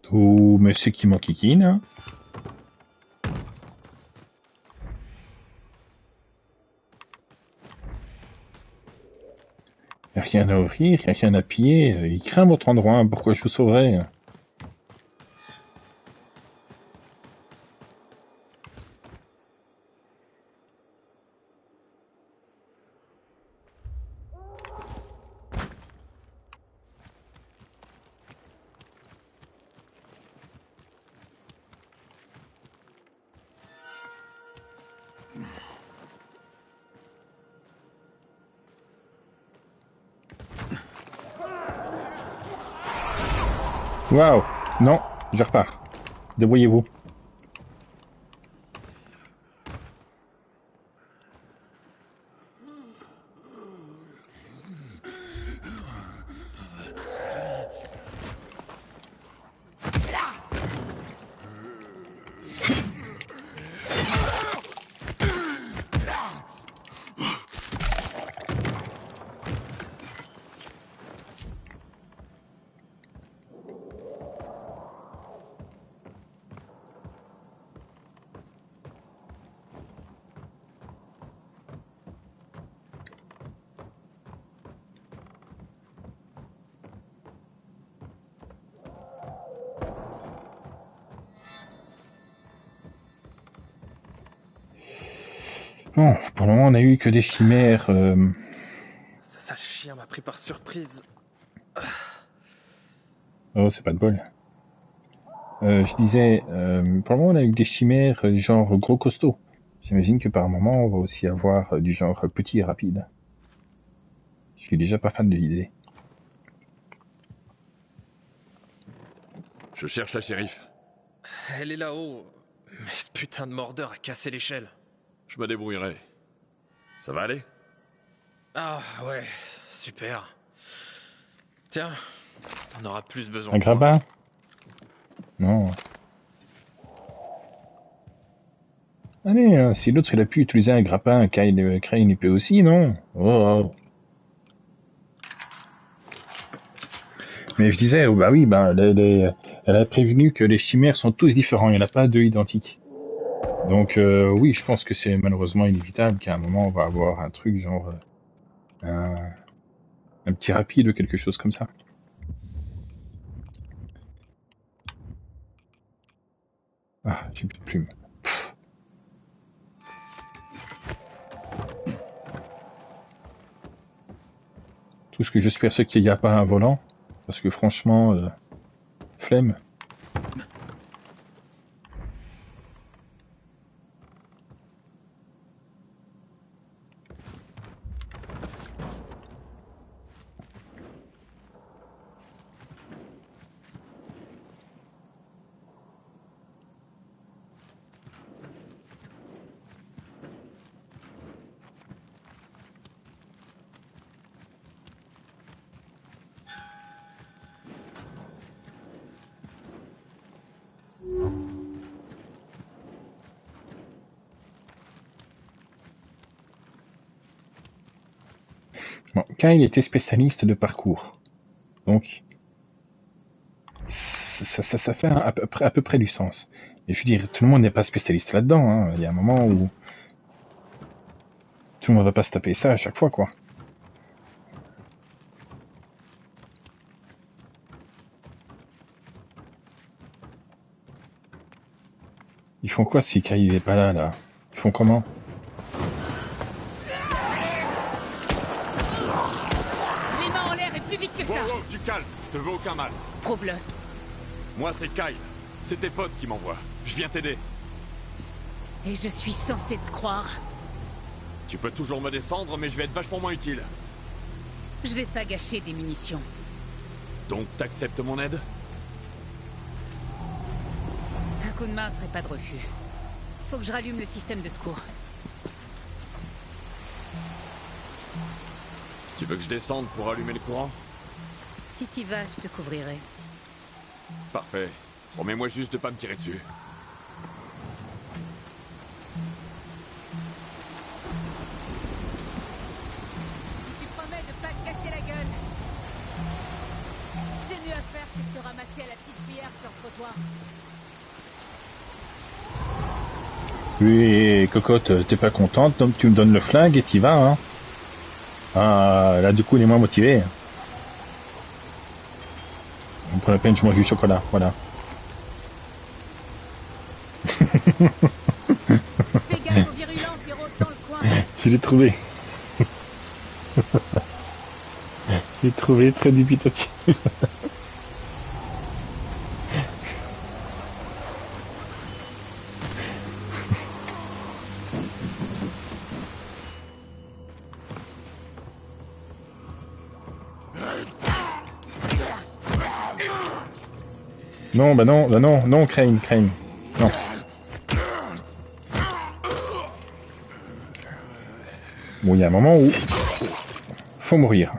Oh, mais c'est qui m'enquiquine, hein? Y a rien à ouvrir, y a rien à piller. Il craint votre endroit, hein, pourquoi je vous sauverais? Waouh! Non, je repars. Débrouillez-vous. Bon, pour le moment, on a eu que des chimères. Ce sale chien m'a pris par surprise. Oh, c'est pas de bol. Je disais, pour le moment, on a eu des chimères genre gros costaud. J'imagine que par moment, on va aussi avoir du genre petit et rapide. Je suis déjà pas fan de l'idée. Je cherche la shérif. Elle est là-haut. Mais ce putain de mordeur a cassé l'échelle. Je me débrouillerai. Ça va aller? Ah ouais, super. Tiens, on aura plus besoin Un de moi. grappin? Non. Allez, hein, si l'autre il a pu utiliser un grappin, Kyle crée une épée aussi, non? Oh. Mais je disais, oh, bah oui, bah, elle a prévenu que les chimères sont tous différents, il n'y en a pas deux identiques. Donc oui, je pense que c'est malheureusement inévitable qu'à un moment on va avoir un truc genre un petit rapide ou quelque chose comme ça. Ah, j'ai plus de plumes. Tout ce que j'espère, c'est qu'il n'y a pas un volant, parce que franchement, flemme. Bon, Kyle était spécialiste de parcours. Donc, ça fait à peu près du sens. Et je veux dire, tout le monde n'est pas spécialiste là-dedans. Hein. Il y a un moment où tout le monde va pas se taper ça à chaque fois, quoi. Ils font quoi si Kai il est pas là, là? Ils font comment? Les mains en l'air et plus vite que ça. Wow, du calme, je te veux aucun mal. Prouve-le. Moi, c'est Kyle. C'est tes potes qui m'envoient. Je viens t'aider. Et je suis censé te croire. Tu peux toujours me descendre, mais je vais être vachement moins utile. Je vais pas gâcher des munitions. Donc, t'acceptes mon aide? Un coup de main serait pas de refus. Faut que je rallume le système de secours. Tu veux que je descende pour allumer le courant? Si t'y vas, je te couvrirai. Parfait. Promets-moi juste de pas me tirer dessus. Si tu promets de pas te casser la gueule. J'ai mieux à faire que de te ramasser à la petite cuillère sur le trottoir. Oui, cocotte, t'es pas contente, donc tu me donnes le flingue et t'y vas, hein. Ah, là, du coup, il est moins motivé. Pour la peine, je mange du chocolat, voilà. Fais gaffe aux virulents qui rôdent dans le coin. Je l'ai trouvé. Je l'ai trouvé très dubitatif. Non, bah non, non, Crane. Non. Bon, il y a un moment où faut mourir.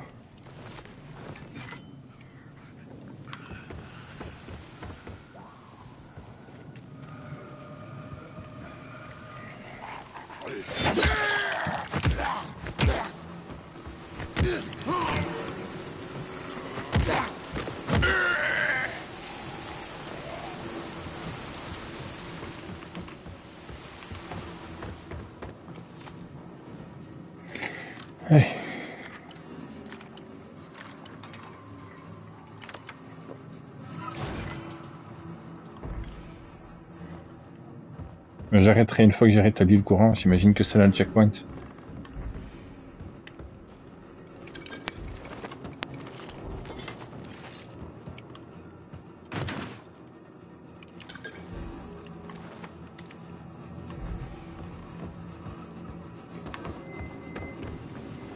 Allez. J'arrêterai une fois que j'ai rétabli le courant. J'imagine que c'est là le checkpoint.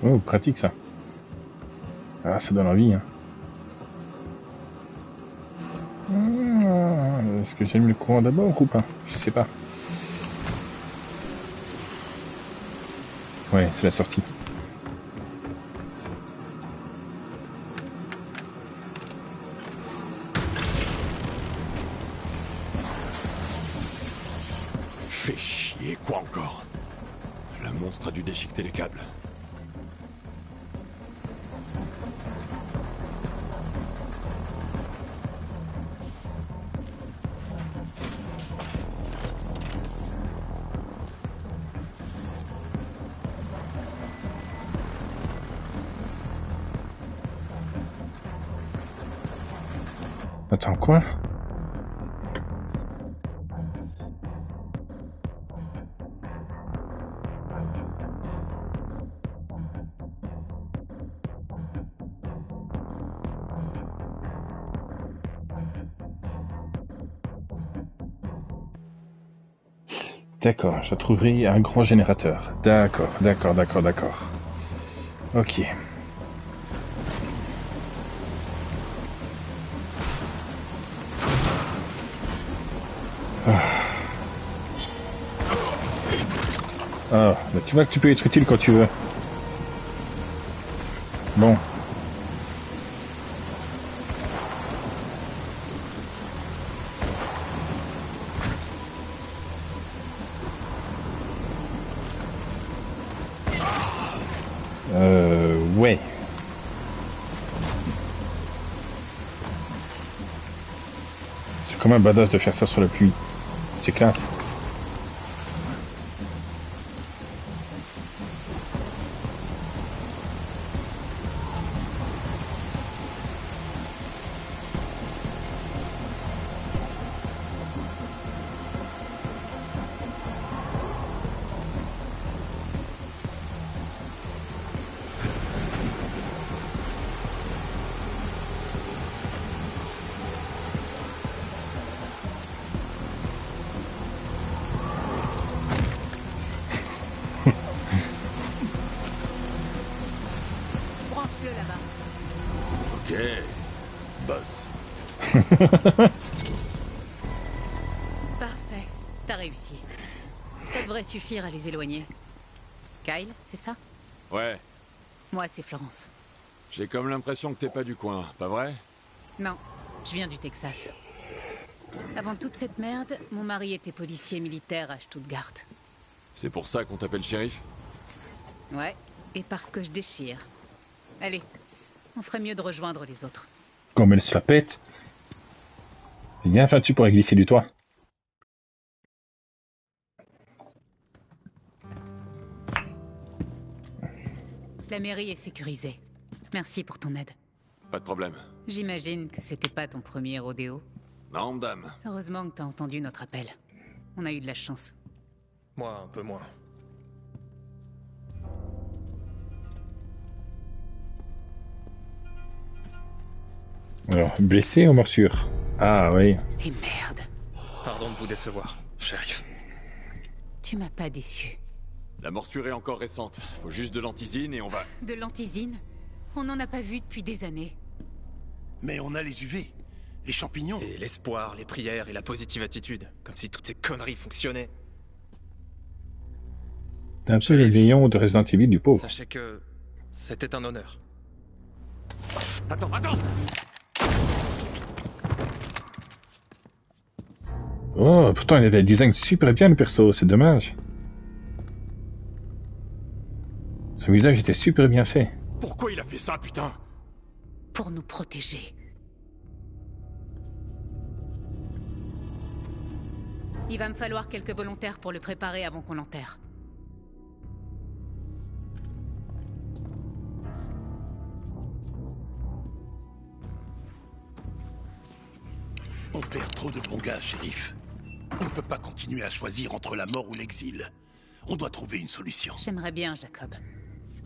Oh, pratique ça. Ah, ça donne envie. Hein. Est-ce que j'allume le courant d'abord ou pas? Je sais pas. Ouais, c'est la sortie. Fais chier, quoi encore? Le monstre a dû déchiqueter les câbles. Attends, quoi? D'accord, je trouverai un grand générateur. D'accord. Ok. Ah, bah tu vois que tu peux être utile quand tu veux. Bon. Ouais. comme un badass de faire ça sur la pluie. C'est classe. Branche-le là-bas. Ok. Boss. Parfait. T'as réussi. Ça devrait suffire à les éloigner. Kyle, c'est ça? Ouais, Moi, c'est Florence. j'ai comme l'impression que t'es pas du coin, pas vrai? Non, je viens du Texas. Avant toute cette merde, mon mari était policier militaire à Stuttgart. C'est pour ça qu'on t'appelle shérif? Ouais, et parce que je déchire. Allez, on ferait mieux de rejoindre les autres. Comme elle se la pète. Bien fait, tu pourrais glisser du toit. La mairie est sécurisée. Merci pour ton aide. Pas de problème. J'imagine que c'était pas ton premier rodéo. Non, dame. Heureusement que t'as entendu notre appel. On a eu de la chance. Moi, un peu moins. Alors, blessé ou morsure? Ah oui. Et merde, Pardon de vous décevoir, shérif. tu m'as pas déçu. La morsure est encore récente. Faut juste de l'antisine et on va... De l'antisine? On n'en a pas vu depuis des années. Mais on a les UV, les champignons. Et l'espoir, les prières et la positive attitude. Comme si toutes ces conneries fonctionnaient. T'es un peu le lion de Resident Evil du pauvre. Sachez que c'était un honneur. Attends! Oh, pourtant il avait le design super bien le perso, c'est dommage. Son visage était super bien fait. Pourquoi il a fait ça, putain? Pour nous protéger. Il va me falloir quelques volontaires pour le préparer avant qu'on l'enterre. On perd trop de bons gars, shérif. On ne peut pas continuer à choisir entre la mort ou l'exil. On doit trouver une solution. J'aimerais bien, Jacob.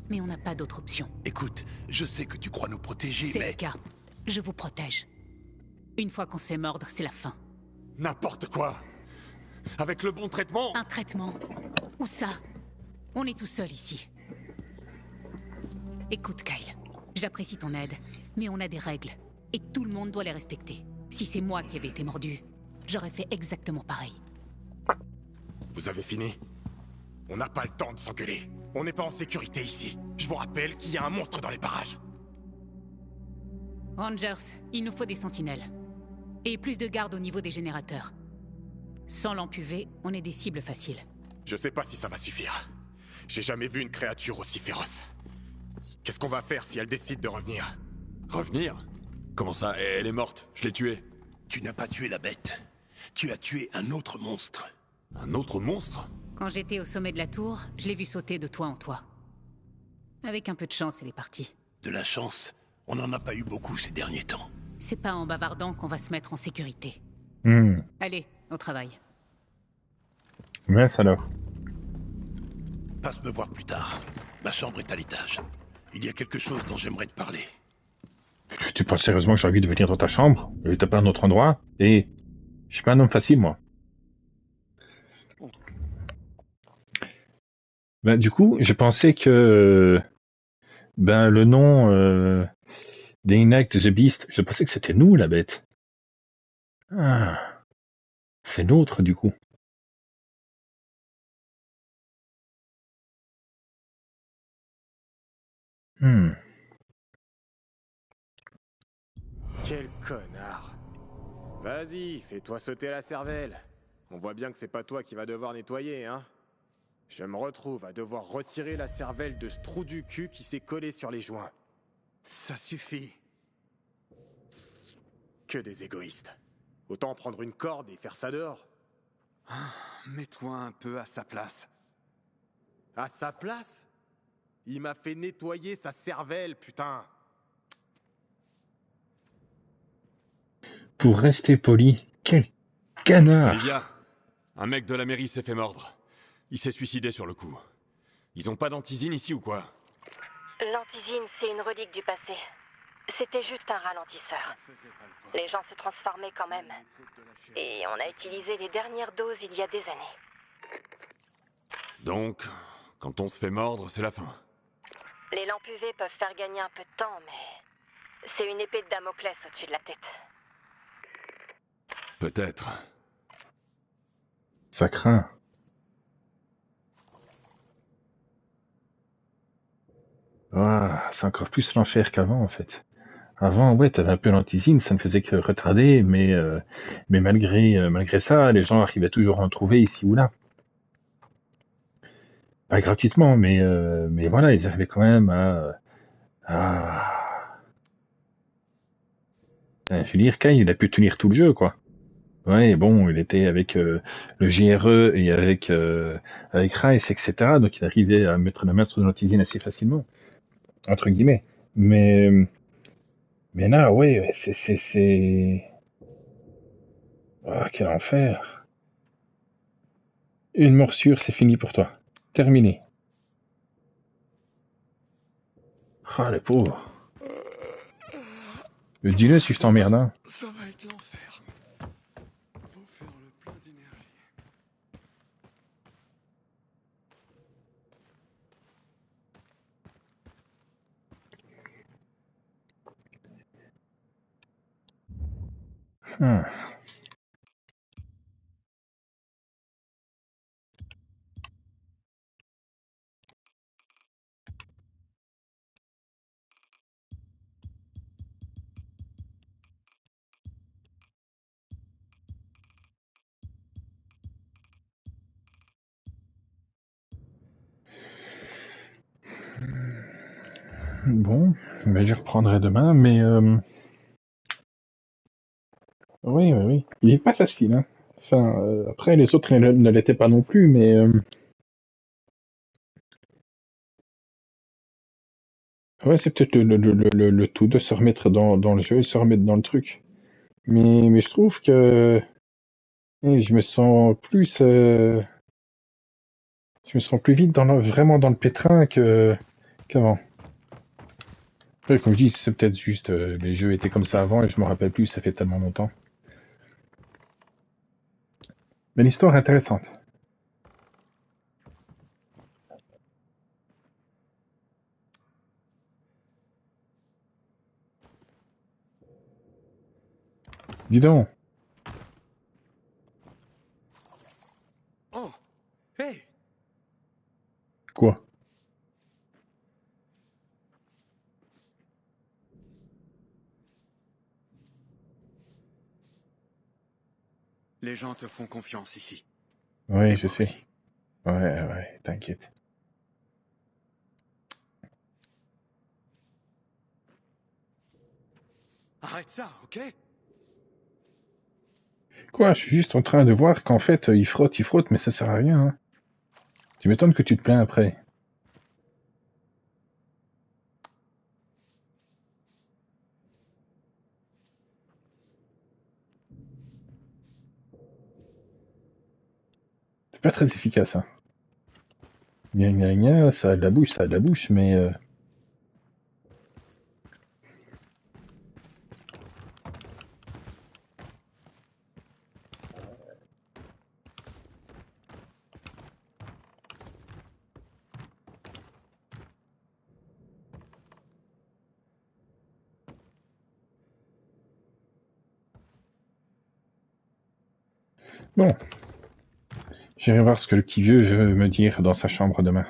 Mais on n'a pas d'autre option. Écoute, je sais que tu crois nous protéger, C'est mais... le cas. Je vous protège. Une fois qu'on se fait mordre, c'est la fin. N'importe quoi! Avec le bon traitement? Un traitement? Où ça? On est tout seul ici. Écoute, Kyle. J'apprécie ton aide, mais on a des règles. Et tout le monde doit les respecter. Si c'est moi qui avais été mordu, j'aurais fait exactement pareil. Vous avez fini? On n'a pas le temps de s'engueuler. On n'est pas en sécurité ici. Je vous rappelle qu'il y a un monstre dans les parages. Rangers, il nous faut des sentinelles. Et plus de gardes au niveau des générateurs. Sans lampe UV, on est des cibles faciles. Je sais pas si ça va suffire. J'ai jamais vu une créature aussi féroce. Qu'est-ce qu'on va faire si elle décide de revenir? Revenir? Comment ça? Elle est morte, je l'ai tuée. Tu n'as pas tué la bête. Tu as tué un autre monstre. Un autre monstre? Quand j'étais au sommet de la tour, je l'ai vu sauter de toit en toit. Avec un peu de chance, elle est partie. De la chance, on n'en a pas eu beaucoup ces derniers temps. C'est pas en bavardant qu'on va se mettre en sécurité. Allez, au travail. Mince alors. Passe me voir plus tard. Ma chambre est à l'étage. Il y a quelque chose dont j'aimerais te parler. Tu penses sérieusement que j'ai envie de venir dans ta chambre? Je vais taper à un autre endroit? Et je suis pas un homme facile, moi. Ben, du coup, j'ai pensé que le nom Day Night the Beast, je pensais que c'était nous, la bête. Ah, c'est nôtre, du coup. Quel connard! Vas-y, fais-toi sauter la cervelle. On voit bien que c'est pas toi qui va devoir nettoyer, hein? Je me retrouve à devoir retirer la cervelle de ce trou du cul qui s'est collé sur les joints. Ça suffit. Que des égoïstes. Autant prendre une corde et faire ça dehors. Mets-toi un peu à sa place. À sa place? Il m'a fait nettoyer sa cervelle, putain. Pour rester poli, quel canard! Olivia, un mec de la mairie s'est fait mordre. Il s'est suicidé sur le coup. Ils ont pas d'antisine ici ou quoi? L'antisine, c'est une relique du passé. C'était juste un ralentisseur. Les gens se transformaient quand même. Et on a utilisé les dernières doses il y a des années. Donc, quand on se fait mordre, c'est la fin. Les lampes UV peuvent faire gagner un peu de temps, mais c'est une épée de Damoclès au-dessus de la tête. Peut-être. Ça craint. Ah, c'est encore plus l'enfer qu'avant, en fait. Avant, ouais, t'avais un peu l'antisine, ça ne faisait que retarder, mais malgré ça, les gens arrivaient toujours à en trouver ici ou là. Pas gratuitement, mais voilà, ils arrivaient quand même à... Je veux dire, Kyle, il a pu tenir tout le jeu, quoi. Ouais, bon, il était avec le GRE et avec Rice, etc. Donc il arrivait à mettre la main sur l'antisine assez facilement, entre guillemets. Mais là, ouais, c'est... Ah, quel enfer. Une morsure, c'est fini pour toi. Terminé. Ah, le pauvre. Dis-le si je t'emmerde, hein. Ça va être l'enfer. Faut faire le plein d'énergie. Bon, ben, je reprendrai demain, mais... Oui. Il est pas facile, hein. Enfin, après, les autres ne l'étaient pas non plus, mais... Ouais, c'est peut-être le tout de se remettre dans le jeu et se remettre dans le truc. Mais je trouve que je me sens plus... je me sens plus vite vraiment dans le pétrin qu'avant. Après, comme je dis, c'est peut-être juste les jeux étaient comme ça avant et je me rappelle plus, ça fait tellement longtemps. Mais l'histoire est intéressante. Dis donc. Oh, hey, Quoi? Les gens te font confiance ici. Oui, Et je moi sais. aussi. Ouais, t'inquiète. Arrête ça, ok? Quoi, je suis juste en train de voir qu'en fait, il frotte, mais ça sert à rien, hein. Tu m'étonnes que tu te plains après. C'est pas très efficace, hein. Gna, ça a de la bouche, mais... Bon. J'irai voir ce que le petit vieux veut me dire dans sa chambre demain.